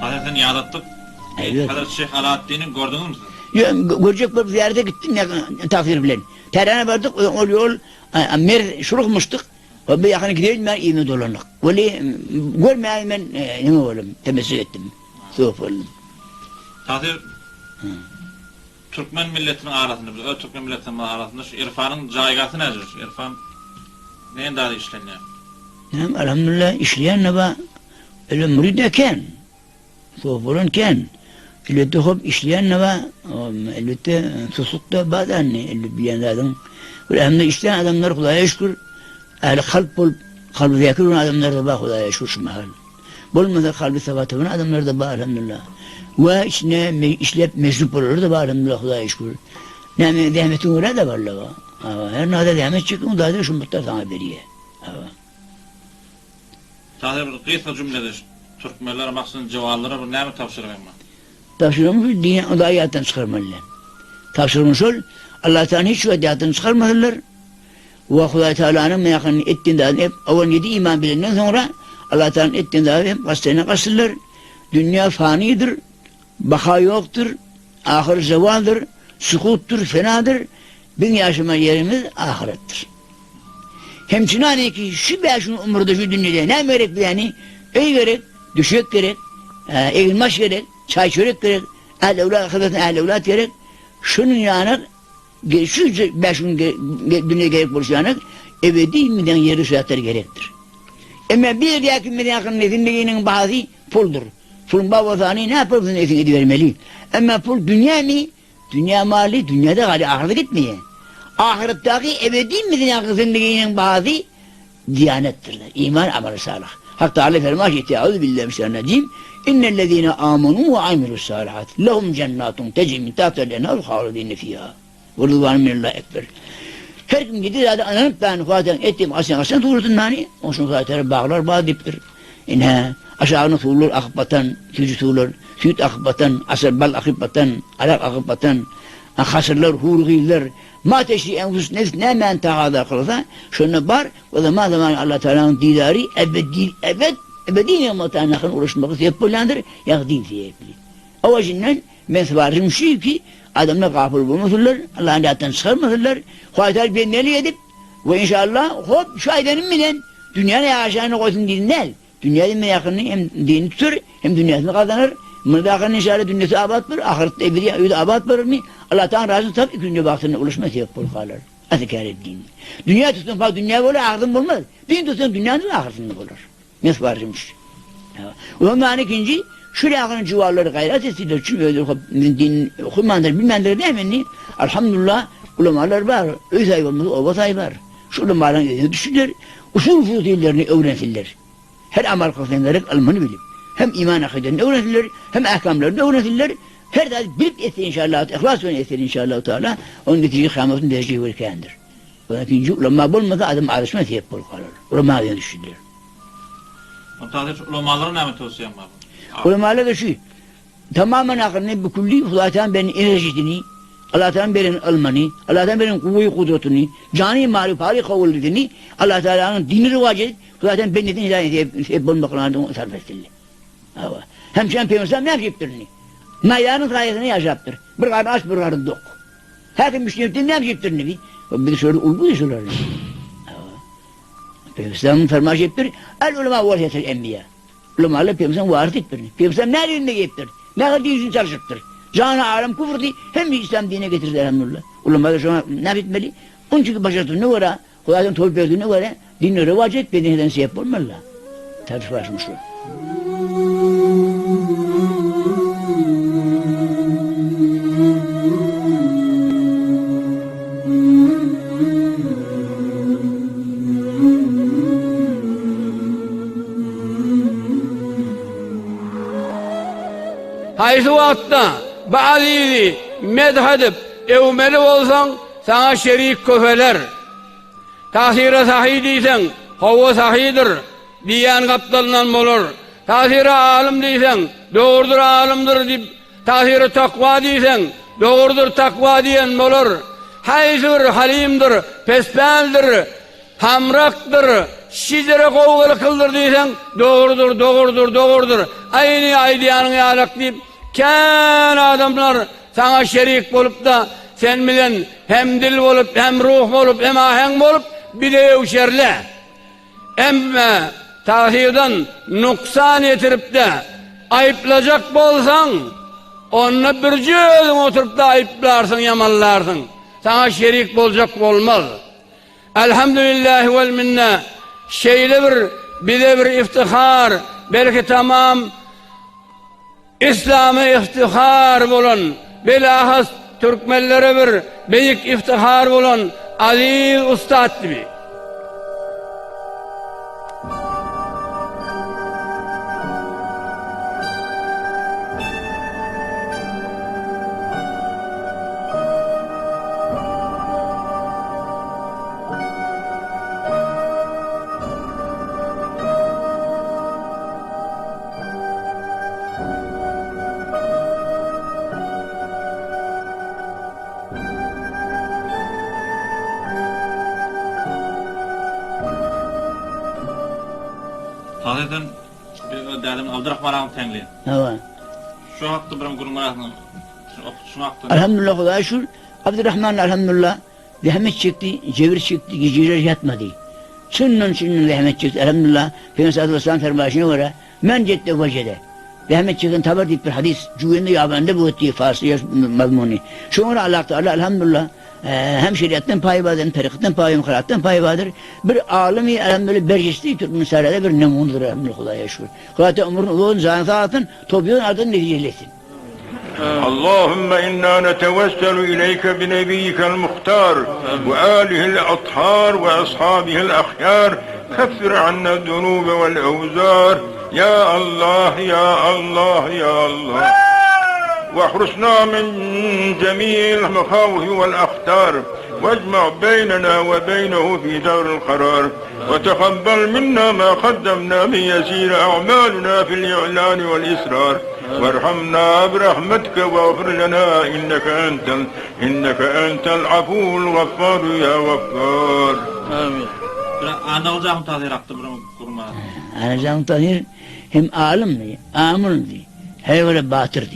S2: Hazretini yarattık.
S3: Evet.
S2: Hazreti Şeyh Alaaddin'i gördünüz mü?
S3: Görecek bir ziyarete gittim ya takdir bilen. Terane vardık, o yol mer şurukmuştuk. O bir yakın gidelim ben evime dolandık. Öyle görmeyen ben ne oğlum temessük ettim. Soğuk oldum.
S2: Tahir Türkmen milletinin arasında, biz Türkmen milletinin arasında şu irfanın caygası nedir? İrfan neyin daha işleniyor?
S3: Elhamdülillah işleyen ne var? Öyle mürid eken. Soğuk olanken. Elbette hop işleyen ne var? Elbette susukta bazen elbette bilenlerden. Hem de işleyen adamlar Kudaya şükür. Ehli kalp bol, kalbi yakır olan adamlar da bak Kudaya şükür şu mahal. Bolmadı kalbi sabatı olan adamlar da bak elhamdülillah. Ve içine işlep meczup olur da bak elhamdülillah Kudaya şükür. Yani demetin uğra da var la var. Her nada demet çıkın da da şu muhtar sana beriye.
S2: Tahir bir kıysa cümledir. Türkmenler maksudun civarlara bir ne mi tavsiyelim mi?
S3: Tavsiyelim ki dini odayattan çıkarmalılar. Tavsiyelim ol, Allah Teala hiç odayattan çıkarmadılar. Ve Kuday Teala'nın meyakını ettiğinden hep avun yedi iman bilenden sonra Allah Teala'nın ettiğinden hep kastayına kastırlar. Dünya fanidir, baka yoktur, ahir zevaldır, sükuttur, fenadır. Bin yaşama yerimiz ahirettir. Hemçinane ki şu beşin umurda şu dünyada ne gerek yani? Ey gerek, düşük gerek, eğilmaş gerek, çay çörek gerek, ehl evlat gerek. Şunun yanı şu beşin dünya gerek buluşu yanı ebedi miden yeri süratları gerektir. Ama bir yakın nezinliğinin bazı puldur. Pulun babazanı ne yapar bu nezin edivermeli? Ama pul dünya mı? Dünya mali, dünyada gali ahirete gitmeye. Ahiretteki ebedi miden nezinliğinin bazı diyanettirler. İman, amel-i salih. Hak Teala fermaş etti. Euzubillahimineşşeytanirracim. İnnellezîne âmenû ve amilussâlihat. Lehum cennâtun tecri min tahtiha el-enhâr hâlidîne fîhâ. Ve rıdvânun minallâhi ekber. Her gün gidiyor zaten ananıp ben zaten ettiğim asyan tuğrutun nani. Onun zaten bağlar bağ diptir. İnha aşağını tuğulur akıbbatan, sücü tuğulur, süt akıbbatan, asır bal akıbbatan, alak akıbbatan, hasırlar, hurgîler, ma teşri enfus nefs ne men tahadar kılsa şunu bar ve da ma zaman Allah Teala'nın didari ebedi nimetine yakın ulaşmak yapılandır yakdin fiyekli. O yüzden mesvarım şu ki adamla kafir bulmasınlar, Allah'ın dağıttan çıkarmasınlar, Kuaytar ben neli edip ve inşallah hop şu aydanın bilen dünyanın yaşayana koysun dinler. Dünyada yakını hem dini tutur hem dünyasını kazanır. Mırdakın inşallah dünyası abatdır, ahirette ebedi abatdır mı? Allah Teala razı tabi ikinci vaktine ulaşması yapılır kalır. Azikar ettiğin. Dünya tutsun falan dünya olur, ahiretin bulmaz. Din tutsun dünyanın ahiretini bulur. Mesvarıymış. O zaman ikinci, Şöyle akının civarları gayret ettiler. Çünkü öyle din okumandır, bilmendir değil mi? Elhamdülillah ulemalar var. Öz hayvanımız ovatay var. Şu ulemaların üzerine düşürler. Usul fuzillerini öğretirler. Her amal kılsınlarak almanı bilip. Hem iman akidelerini öğretirler, hem ahkamlarını öğretirler. Her daim bilip etse inşallah, ihlas ve etse inşallah Teala, onun netice kıyametin dereceyi verirkendir. Onun ikinci ulema bulmasa adam arışma sebep olur kalır. Ulema üzerine düşürler.
S2: Tahir ulemaların ne mi tavsiyen var?
S3: Ulemalar da şu, tamamen akılını bu külli Allah Teala benim enerjisini, Allah Teala benim almanı, Allah Teala benim kuvve-i kudretini, cani marifari kavulletini, Allah Teala'nın dini rivacı edip, Allah Teala benim neden hidayet bulmaklarını sarf ettiler. Hemşen Peygamber ne yapıptır? Mayyanın sayesinde yaşaptır. Bir karın aç, bir karın dok. Herkes müşterinin ne yapıptır? Bir de şöyle ulgu da şöyle. Peygamber'in fermaş ettir. El ulema variyetel enbiya. Ulemalar Peygamber'in varit ettir. Peygamber ne elinde giyiptir? Ne kadar yüzünü çalışıptır? Canı alem kufurdu. Hem bir İslam dine getirdi elhamdülillah. Ulemalar şu an ne bitmeli? Onun çünkü başarısı ne var? Kudadan tolp verdiği ne var? Dinle revac et, bedeninden sebep olmalı. Tercih başmışlar.
S9: Haysi vakta bazıydı medhedip evmeli olsan sana şerik köfeler. Tahsire sahidiysen hava sahidir diyen kaptalından olur. Tahsire alim diysen doğrudur alimdir deyip tahsire takva diysen doğrudur takva diyen olur. Haysir halimdir, pespendir, hamraktır, şicere kovgalı kıldır diysen doğrudur, doğrudur, doğrudur. Aynı aydiyanın yalak deyip kân adamlar sana şerik bolup da sen bilen hem dil bolup, hem ruh bolup, hem aheng bolup bir de evşerle. Emme tahirden nuksan yetirip de ayıplayacak bolsan onunla bir cüzün oturup da ayıplarsın, yamallarsın. Sana şerik bolacak olmaz. Elhamdülillahi vel minne şeyle bir de bir iftihar belki tamam İslam'a iftihar bulan bilahas Türkmenlere bir büyük iftihar bulan aziz ustad gibi.
S2: Tahir'den bir derdim Abdurrahman ağam tenli.
S3: Evet.
S2: Şu hakkı bir kurumlarını şu hakkı.
S3: Elhamdülillah Allah'a şükür. Abdurrahman elhamdülillah zahmet çekti, cevir çekti, geceler yatmadı. Sünnen zahmet çekti elhamdülillah. Peygamber Aleyhisselam fermanına göre men cedde vecede. Zahmet çekin tabar deyip bir hadis. Cüvende yabende bu ettiği Farsıya mazmunu. Şuna Allah Teala elhamdülillah hem şeriattan payı vardır, hem tarikattan payı, hem kıraattan payı vardır. Bir alimi elhamdülillah bercesti Türk müsaade bir nemundur elhamdülillah Allah'a şükür. Kıraatı umurun uluğun zahın sağlatın, topyun ardın neticelesin.
S10: اللهم إنا نتوسل إليك بنبيك المختار وآله الأطهار وأصحابه الأخيار كفر عنا الذنوب والأوزار يا الله يا الله يا الله واحرسنا من جميع المخاوف والأخطار واجمع بيننا وبينه في دار القرار وتقبل منا ما قدمنا من يسير أعمالنا في الإعلان والإسرار وارحمنا برحمتك واغفر لنا إنك أنت العفو الغفار يا غفار
S2: Amin. Ana olacağım Tahir hakkı bir kurumlar.
S3: Anacığım Tahir hem alimdi, amildi, her böyle batırdı.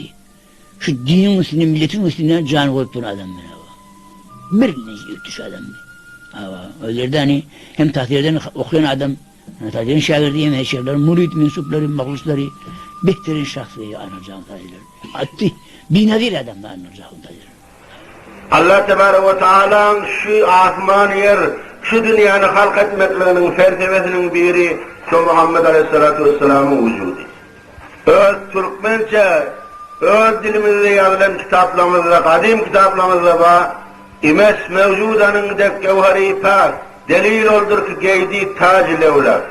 S3: Şu dinin üstüne, milletin üstüne can koyup duran adam bana. Bir yutmuş adamdı. Öylerde hani hem Tahir'den okuyan adam, Tahir'in şagirdi hem şeyler, murid mensupları, mahlusları, Bektir'in şahsıyı anacağım Tahir'ler. Attı, binadir adamlar anacağım Tahir.
S11: Allah Tebarek ve Teala şu asman yer, şu dünyanı halk etmeklerinin felsefesinin biri şu Muhammed Aleyhisselatü Vesselam'ın vücudu. öz Türkmençe, öz dilimizde yazılan kitaplarımızda, kadim kitaplarımızda var, İmes mevcudanın dek gevheri pak, delil oldur ki geydi tac-ı levlat.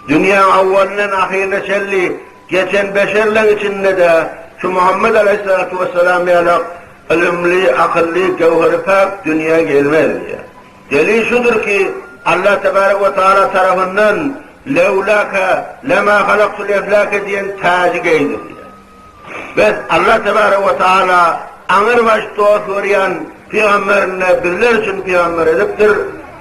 S11: Dünya avvalinen ahirine şelli, geçen beşerlen içinde de, şu Muhammed Aleyhisselatü Vesselam yalak, ilimli, akıllı, gevheri pak dünya gelmez ya. Delil şudur ki, Allah Tebarek ve Teala tarafından, levlaka, lema halaktul eflake diyen tacı geydir. Ve Allah Tebarek ve Teala, anır başta soruyan, Peygamberine birler için peygamber ediptir,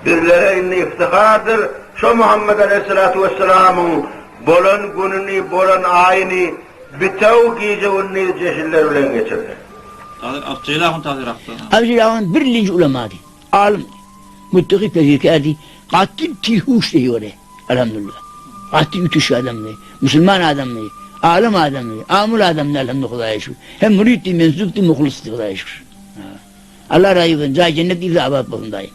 S11: birlere inni iftihardır. Şu Muhammed Aleyhisselatü Vesselam'ın bolan gününü, bolan ayını bitev giyeceğini ceşiller bilen geçirdi.
S2: Abdülilah'ın tahdir attı.
S3: Abdülilah'ın birinci ulemadı. Alim, muttaki pezirkerdi. Katil tihuş diyor. Elhamdülillah. Katil ütüş adamdı. Müslüman adamdı. Alim adamdı. Amul adamdı elhamdülillah Kudaya şükür. Hem müritti, mensupti, muhlisti Kudaya şükür. Allah razı olsun. Zâ cennet izâ abad bulundayım.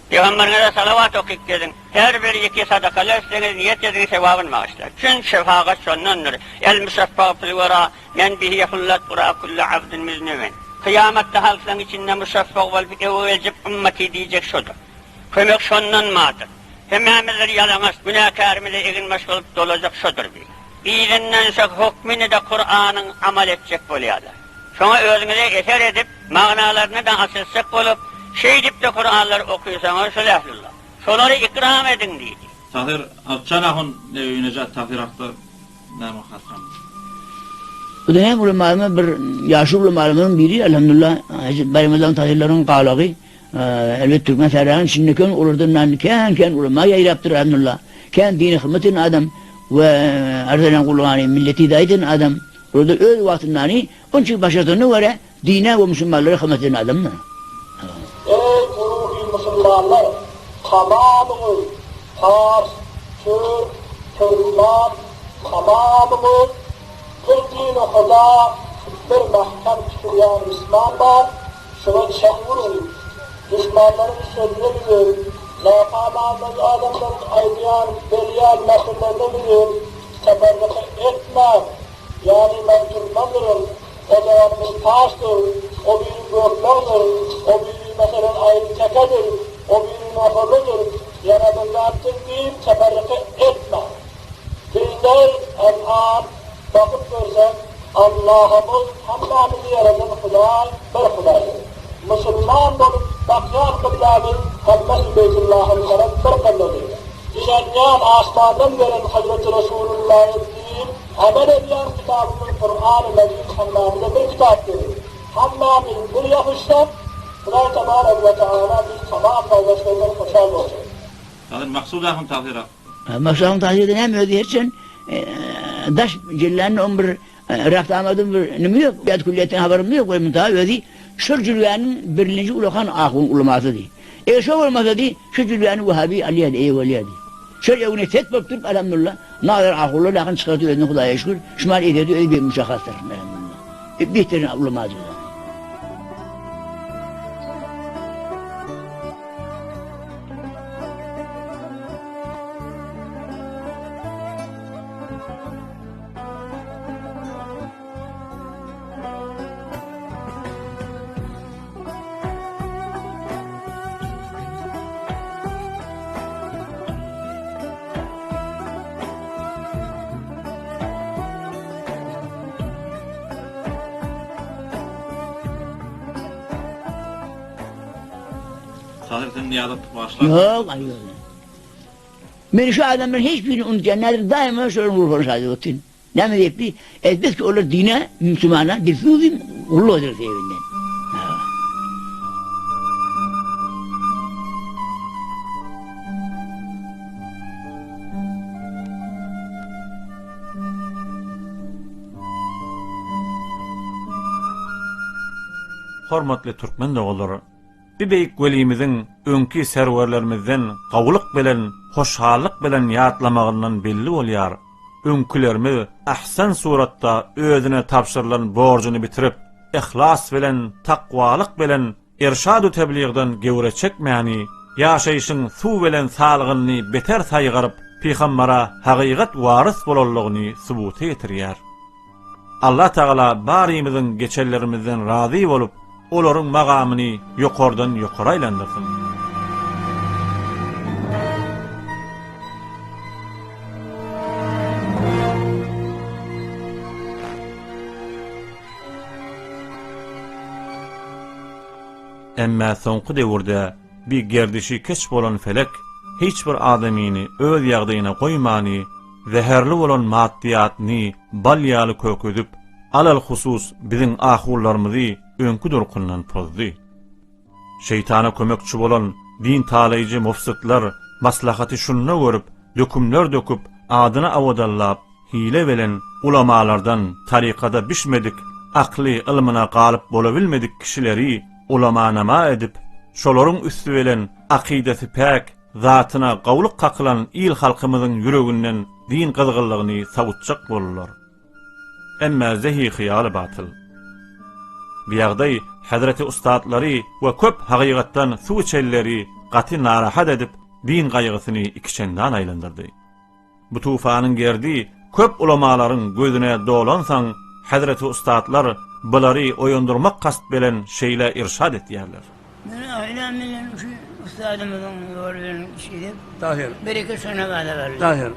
S12: Peygamberine de salavat okuyup dedin. Her bir iki sadakalı etseniz niyet edin sevabını bağışlar. Çünkü şefaat sonundur. El musaffa fil vera men bihi yehullat bura kullu abdin müznüven. Kıyamette halkların içinde musaffa ol bir evvelcip ümmeti diyecek şudur. Kömek sonunmadır. Hemâmeleri yalamaz, günahkarımızı eğilmez olup dolacak şudur bir. İyidinden sok hükmünü de Kur'an'ın amal edecek buluyorlar. Şuna özünüze eser edip, manalarını da asılsak olup, deyip de Kur'an'ları okuyorsanız selaflullah. Şunları ikram edin deydi.
S2: Tahir, Abçanah'ın necat tahir attı. Ne muhatram?
S3: Bu da hem ulemalarımın bir yaşlı ulemalarımın biri elhamdülillah Bayramazan tahirlerin kalağı elbet Türkmen serrağın içinde kön olurduğundan ken ulema yayraptır elhamdülillah. Ken dini hizmetin adam ve arzalan kullanı milleti hidayeten adam. Orada öz vatandaşı onun için başladığını var dine ve Müslümanlara hizmetin adamlar.
S13: Ey ruhi Müslümanlar, tamamımız, Fars, Türk, Türkmen, tamamımız, bir din-i Huda, bir mahkem tutuyan Müslümanlar, şuna çekvurun, düşmanların sözünü bilir, lakamamız adamların aydayan, beliyan meselelerini bilir, teferrika etmez, yani mevcutlandırın, o zaman bir Fars'tır, o bir göklerdir, o bir mesela ayrı tekedir, o bir nafazıdır, yaradıldattır deyip teferrika etmez. Bizler el-an bakıp görsek, Allah'ımız hamdamızı yaradan Huday, bir Huday'dır. Müslüman olup bakyan kıblamız, hammesi Beytullah'ın taraf bir kıbladır. İnanyan asmandan veren Hazreti Resulullah'ın değil, amel edilen kitabımız Kur'an-ı Mecid hamdamıza bir kitaptır. Hamdamız bir yapışsak, Huday Tebarek ve Teala biz tamam kardeşlerden hoşal olsun.
S2: Tahir, Maksudah'ın tahdir attı.
S3: Maksudah'ın tahdirden hem ödeyersen, daş cillenin 11 raftamadım bir nemi yok, biyat külliyetten haberim yok, böyle müntahı ödey, şu cülvenin birinci ulakan ahun ulaması değil. Şu olmasa değil, şu cülvenin Vahhabi Aliye'de, Eyvalliye'de. Şöyle evine tet baktıp elhamdülillah, nadir ahullu lakin çıkartıyor ödünü Kudaya şükür, şumal ederdi öyle bir müşakhastır elhamdülillah. Bihtirin ulamazı.
S2: Tahir, sen niyadat başlar.
S3: Yok, hayır. Ben şu adamların hiçbirini unutmayanlar daima şöyle vurur şahit olsun. Ne mi deyip elbet ki olur dine, Müslümana, dilsuzum, ullu olur sevinden.
S1: Hormatly Türkmen dogulary, bir beýik welimiziň öňki serwerlerimizden gawlyk bilen, hoşhallyk bilen ýatlamagynyň belli bolýar. Öňkilerimiz ahsan suratda özüne tapşyrylan borjuny bitirip, ihlas bilen, takwalyk bilen irşad-ı tebliğden gewre çekmäni, ýaşaýyşyň suw bilen salygyny beter saýgaryp, peýgambara hakykat warys bolanlygyny subut etirýär. Allah Taala barymyzyň geçerlerimizden razy bolup, olaryň magamyny ýokardan ýokary aýlandyrsyn. Emma soňky döwürde bir gerdişi keç bolan felek hiç bir adamyny öz ýagdaýyna goýmany, zeherli bolan maddiýatyny balýaly köküdüp, alal husus biziň ahurlarymyzy öňkü durkundan pozdy. Şeytana kömekçi bolan din taýyjy mufsitler maslahaty şunna görüp, dökümler döküp, adyna awdallap, hile bilen ulamalardan tarikada bişmedik, akly ilmina galyp bolabilmedik kişileri ulamanama edip, şolaryň üstü bilen akidesi päk, zatyna gawlyk kakılan il halkymyzyň ýüreginden din gyzgynlygyny sawutjak bolurlar. Emma zehi hyýaly batyl. Biýagdaý Hazreti ustadlary we köp hakykatdan suw içelleri gaty narahat edip, din gaýgysyny ikiçenden aýlandyrdy. Bu tufanyň gerdi köp ulamalaryň gözüne dolansaň, Hazreti ustadlar bulary oýandyrmak kast bilen şeýle irşad etýärler.
S3: Men aýlan bilen şu ustadymyzyň ýolun işidip,
S6: Tahir.
S3: bereke sana bada berdi.
S6: Tahir.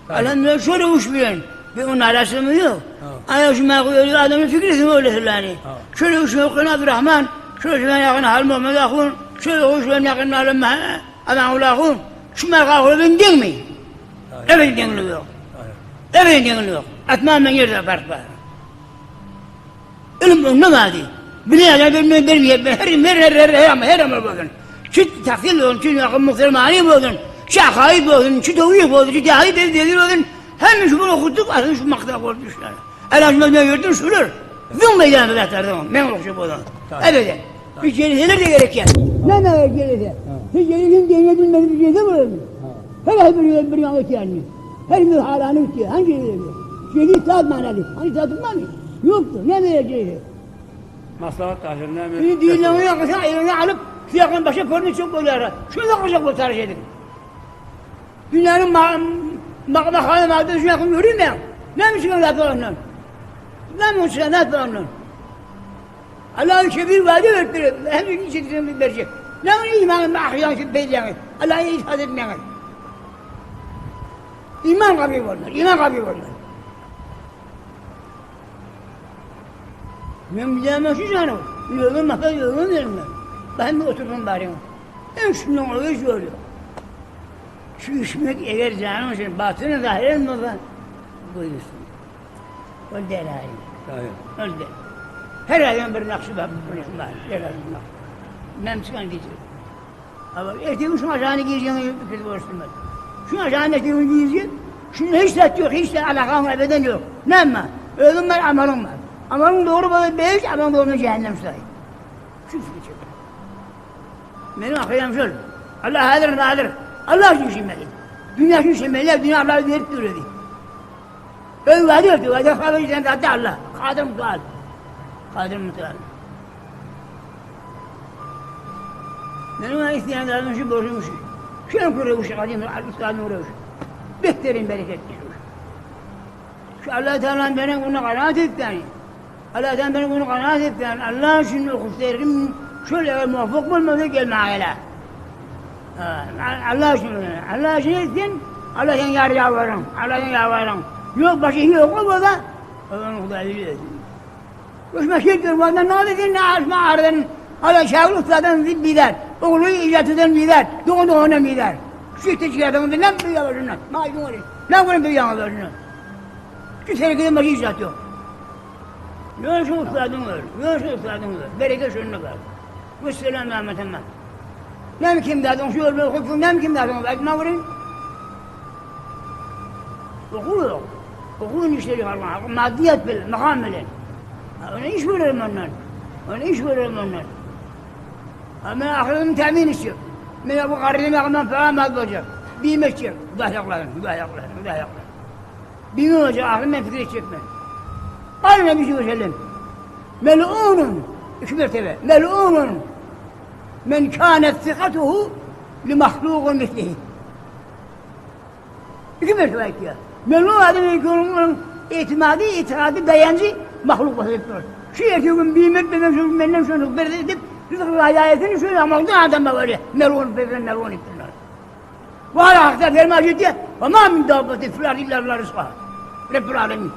S3: Alhamdülillah şöyle uç bilen. Bir onun arasımı yok. Ayaşıma koyuyor adamın fikrisini öyle hırlani. Şöyle uç yok Abdurrahman, şöyle ben yakın Halim Muhammed Akun, şöyle uç ben yakın Halim Adam Ulakun. Şu merkakulu ben değil mi? Evet denili yok. Evet denili yok. Atmam ben yerde parklar. İlim önüne vardı. Bileğler her amel bakın. Şu takdir olun, şu yakın muhtar mani bakın. Şakayı bakın, şu doğuyu bakın, şu dahi dedi bakın. Hemen şu bunu okuduk, aslında şu maktada koyduşlar. Elhamdülillah ben gördüm şurur. Zın meydanı zaten, ben okuşum odan. Evet, hiç gelirseler de gereken. Ne gelirse? Hiç gelirsin deneyedilmedi bir şeyde mi? Her bir yanlık yani. Her bir halanı bitiyor, hangi gelirse? Gelirse saat manalı, hani satılmaz mı? Yoktu, ne gelirse?
S6: Maslahat Tahir ne mi?
S3: Bir dinlemeyi yakışan eline alıp, siyakın başa körünü çok koyarlar. Şunu da koşak bu sarı şeydik. Dünyanın makalem aldığı şu yakın göreyim ben. Ne mi çıkan zaten ondan? Ne mi çıkan zaten ondan? Allah'ın kebir vaadi verdirir. Hem de çektiğini verecek. Ne mi imanın ahyan ki beyleğini? Allah'ı ifade etmeyen. İman kabul olmaz. İman kabul olmaz. Ben bilemem şu canım. Yolun maka yolun verim ben. Ben de oturdum bari. En şundan oluyor şu oluyor. Şu işmek eğer canım için batını zahir olmadan buyursun. O der halim. O der. Her ayın bir nakşı var. Her ayın bir nakşı. Ben çıkan diyeceğim. Ama erteğin şu aşağını giyeceğim. Fikri borçlum. Şu aşağını erteğin giyeceğim. Şunun hiç tat yok. Hiç de alakam ebeden yok. Ne ama? Ölüm var, amalım var. Amalın doğru böyle beş, amalın doğru cehennem sayı. Şu fikri. Benim akıyam şöyle. Allah hadir, nadir. Allah için şimdiki. Dünya için şimdikiler, dünya Allah'ı verip duruyor. Öyle vaadi yok, vaadi kabul eden zaten Allah. Kadir mutual. Kadir mutual. Benim isteyenlerden şu borcum şu. Şunu kuruyor şu kadim, ustadını kuruyor şu. Beklerin bereketli şu. Şu Allah-u Teala'nın bana bunu kanaat ettiğini. Allah-u Teala'nın bana bunu kanaat ettiğini. Allah için okusterim. Şöyle muvaffak olmadı gelme aile. Allah için etsin, Allah'ın yalvarırım, Allah'ın yalvarırım. Yok başı yok olmadı, onu da ediyorsun. Koşma şirktir, bu adam ne olacak, ne asma ağrıdan, Allah şahlı ustadan bider, oğlu icatıdan bider, doğduğuna bider. Şirktir çıkartımında ne büyüyor başından, maaşın olur, ne bunun büyüyor başından. Şu sergide başı icat yok. Yok şu ustadın var, yok şu ustadın var, bereket şunun var. Vesselam Mehmet Emel. Nem kim dedin şu yolu okudun, nem kim dedin, ekme vurun. Okuyor. Okuyun işleri Allah, maddiyat bilin, makam bilin. Ona iş veririm ondan. Ona iş veririm ondan. Ama ahiretin temin istiyor. Ben bu kardeşim yakından falan olacak. Bilmek istiyor. Müdahyaklarım. Bilmek olacak, ahiretin fikri çekme. Aynı bir şey söyleyeyim. Mel'unun, iki mertebe, mel'unun. Men kânet sikatuhu li mahlûgun mislihi.
S6: İki mertebe ihtiyar. Memnun adamın onun itikadi, dayancı mahluk vasıftır. Şu erkeğin bilmek benim benden şunu berdi edip rızık hayatını şöyle amalda adam böyle melun ettiler. Var hakta vermez diye ama min daveti filan illallah rızkı. Rabbul alemin.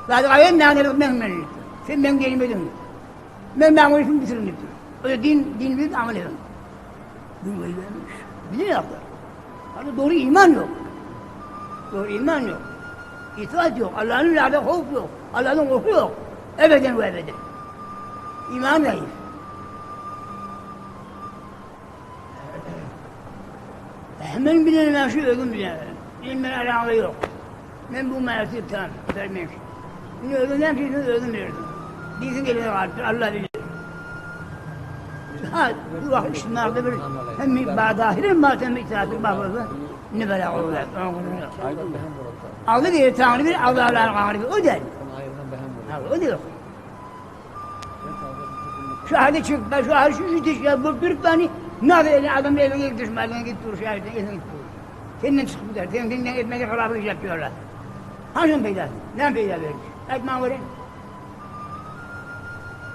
S6: Zaten ayın nânelik ben. Sen ben gelmedim. Ben bunu için bitirin. Öyle din biz amel edin. Din böyle vermiş. Bilir yaptı. Hani doğru iman yok. Doğru iman yok. İtaat yok. Allah'ın lâde korku yok. Allah'ın korku yok. Ebeden ve ebeden. İman zayıf. Hemen bilen şu ögün bilen. İlmen alakalı yok. Ben bu mevsim tamam. Vermeyeyim. Şimdi ögünden şimdi ögün verirdim. Bizim gelir artık Allah bilir. Ha bu vakit şunlarda bir hem badahirin bazen itaatı bağlı. Ne böyle olur. Aldı diye Tanrı bir Allah'lar garibi o der. O diyor. Şu halde çık, şu halde şu dişler bu bir tane nerede adam evine gitmiş, mahallene git dur, şahide evine git dur. Senden çıkıp der, senden etmeye kararlı iş yapıyorlar. Hangi peyda? Ne peyda vermiş? Ekman verin.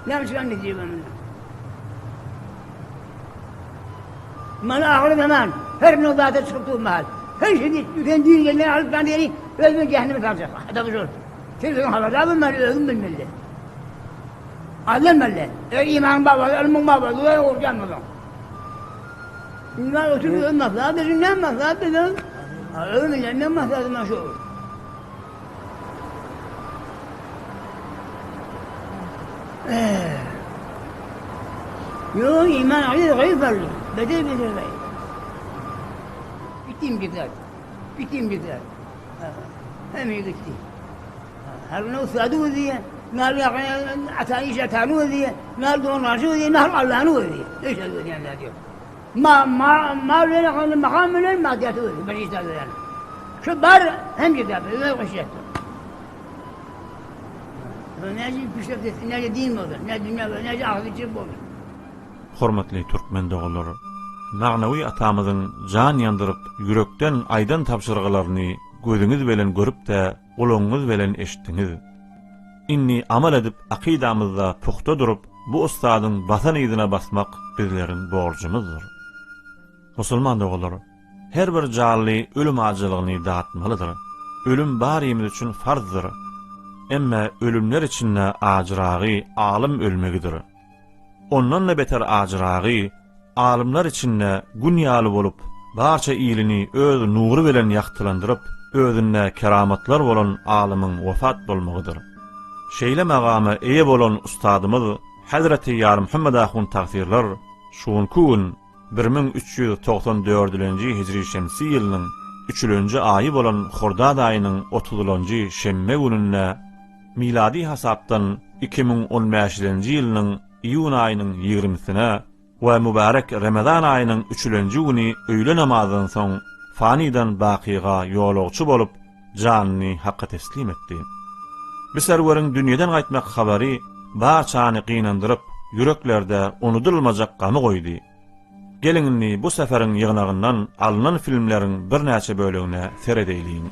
S6: Ne yapacağım ne diyor bana? Bana ahırı zaman, her gün o dağda çıkıp mahal. Her şey tüken değil, yerine alıp ben diyeyim, özümün cehenneme kalacak. Adamı zor. Sizin havada ben özüm bilmeli. Adem belli. İman baba, ilmin baba, dua olacağım o zaman. İman oturup ölmez, daha bizim ne yapmaz, daha bizim. Ölmeyeceğim, ne yapmaz, lazım şu olur. Yok, iman alıyor, gayb belli. Bedel gayb. Bittiğim güzel. Hemen gitti. Her gün o sadı diye. نال عتايش تانو ذي نال دون راشو ذي نهر الله نو ذي ايش هذا يعني ذي ما لنا قال المقام من ما جاتو ذي بجيش هذا يعني شو بار هم جداب لا غشيت فناجي بشفت ناجي دين موضوع ناجي دنيا ناجي اخذ جيبو.
S1: Hormatly türkmen dogalary, magnawy atamyzyň jan ýandyrıp yürekden aýdan tapşyrgylaryny gözüňiz bilen görüp-de gulaňyňyz bilen eşitdiňiz. İnni amal edip akidamızda puhta durup bu ustadın batan ýzyna basmak bizleriň borjumyzdyr. Musulman dogalary, her bir canly ölüm ajylygyny dağıtmalydyr. Ölüm barymyz üçin farzdyr. Emma ölümler içinde ajragy alim ölmegidir. Ondan da beter ajragy alimler içinde günýaly bolup barça ýylini öz nury bilen ýaktylandyryp özünde keramatlar bolan alimyň wafat bolmagydyr. Şeýle magamy eýe bolan ustadymyz Hazreti Ýar Muhammed Ahun tagfirler şuňky gün 1394-nji hijri şemsi ýylynyň 3-nji aýy bolan Hordad aýynyň 30-njy şemme gününe miladi hasapdan 2015-nji ýylynyň iýun aýynyň 20-sine we mübarek Ramazan aýynyň 3-nji güni öýle namazynyň soň faniden bakyga ýolagçy bolup janyny hakka teslim etdi. Bir serweriň dünýeden gaýtmak habary barçany gynandyryp, yüreklerde unudulmajak gamy goýdy. Geliňni bu seferiň ýygnagyndan alynan filmleriň bir näçe bölegine seredeýliň.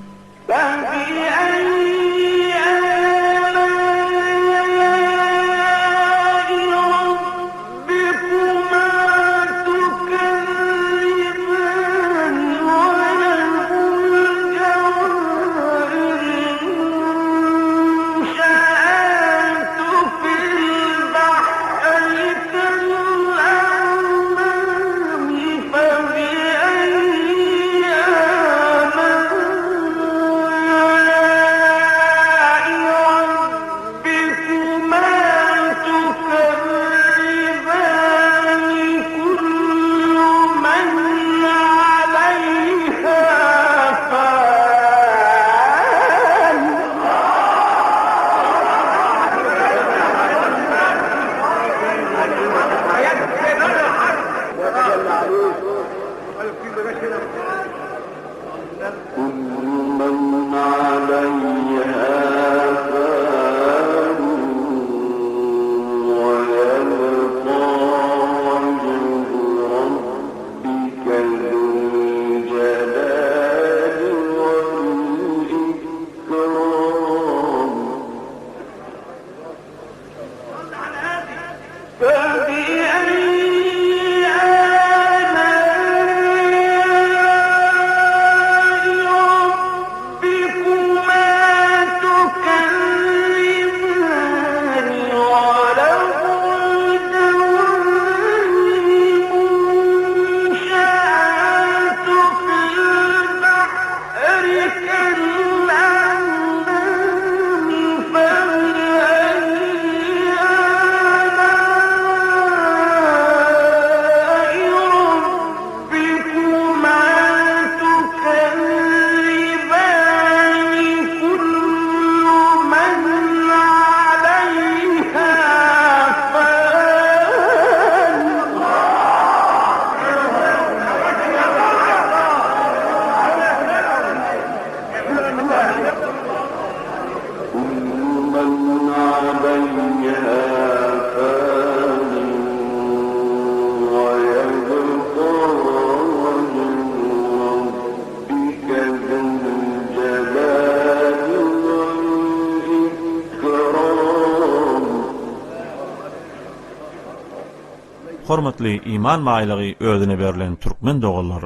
S1: hormatly iman maýlygy özüne berilen türkmen dogullar.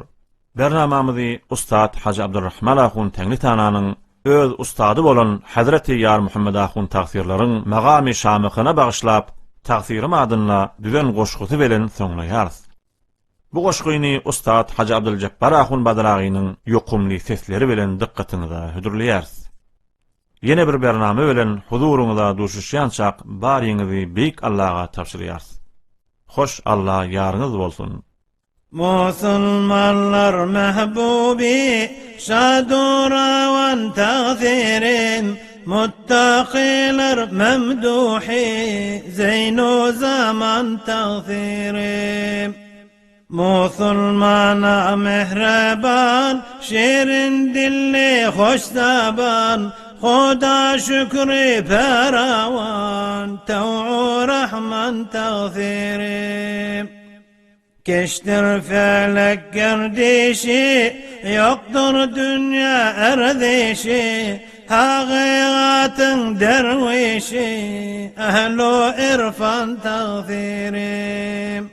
S1: Bernamamyzy Ustad Haji Abdurrahman Ahun Tengli Tananyň öz ustady bolan Hazreti Yar Muhammed Ahun tagsirlaryň magamy şamykyna bagyşlap tagsirim adyna düzen goşguty bilen soňlaýarys. Bu goşguny Ustad Haji Abduljabbar Ahun Badaragynyň ýokumly sesleri bilen dikkatiňize hödürleýäris. Yine bir bername bilen huzuruňyza duşuşýançak baryňyzy beýik Allaha tapşyrýarys. Hoş Allah ýarynız bolsun.
S14: Musulmanlar mehbubi şaduravan tağfirin, muttaqiler memduhi zeynu zaman tağfirin. Musulmana mehreban, şirin dilli hoş zaban, Huda şükrü feravan, tev'u rahman tağfirim. Geçtir felek gerdişi, yoktur dünya erdişi, hakikatin dervişi, ehlu irfan tağfirim.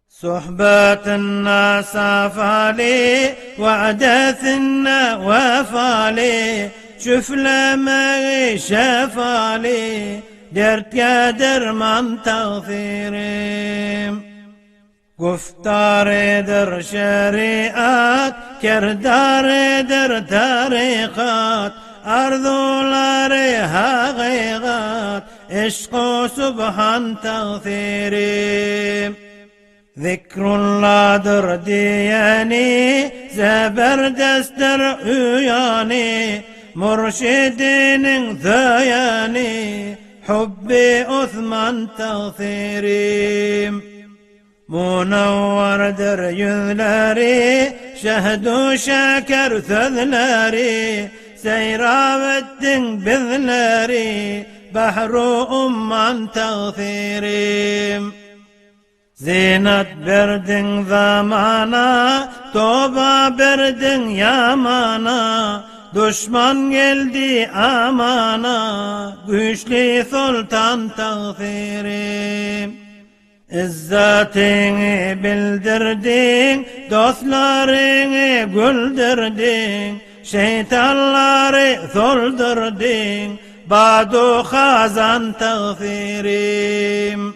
S14: Sohbetinna safali, va'detinna vefali, şüflemeyi şefali, dertke derman tağfirim. Guftar-ıdır şeriat, kerdar-ıdır tarikat, arzuları hakikat, eşk-ı subhan tağfirim. Zikrullah'dır diyeni, zeberdesttir üyani, murşidinin zöyani, hubbi Osman tağfirim. Munavvardır yüzleri, şehdu şeker sözleri, seyravettin bizleri, bahru umman tağfirim. Zinat verdin zamana, toba verdin yamana, düşman geldi amana, güçlü sultan tağfirim. İzzetini bildirdin, dostlarını güldürdin, şeytanları soldurdun, badu hazan tağfirim.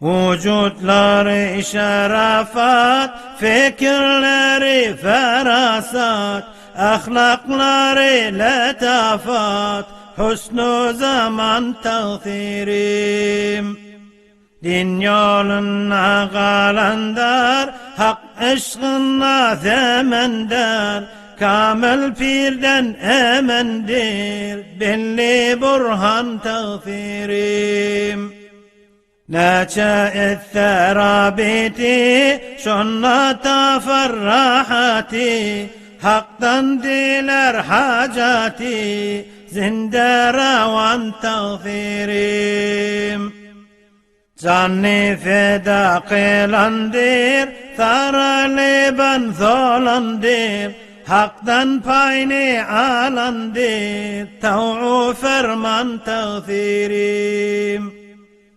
S14: Vücutları şerafat, fikirleri ferasat, ahlakları letafat, husnu zaman tağfirim. Din yoluna galandar, hak aşkına zemendar, kamil pirden emendir, belli burhan tağfirim. Neçe etterabiti, şunna tafarrahati, haktan diler hacati, zinde ravan tağfirim. Canni feda kılandır, saraliban zolandır, haktan payni alandır, tev'u ferman tağfirim.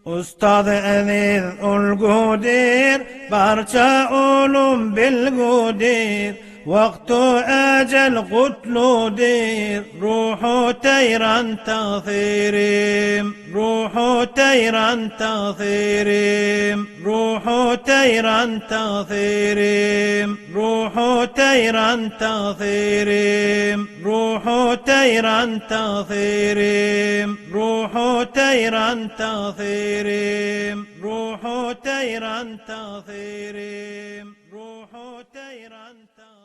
S14: Ustad aziz ulgudir, barça ulum bilgudir, vaktu ecel kutludir, ruhu teyran tağfirim, ruhu teyran tağfirim, ruhu teyran tağfirim, ruhu teyran tağfirim, ruhu teyran tağfirim, ruhu teyran tağfirim, ruhu teyran tağfirim, ruhu teyran tağfirim.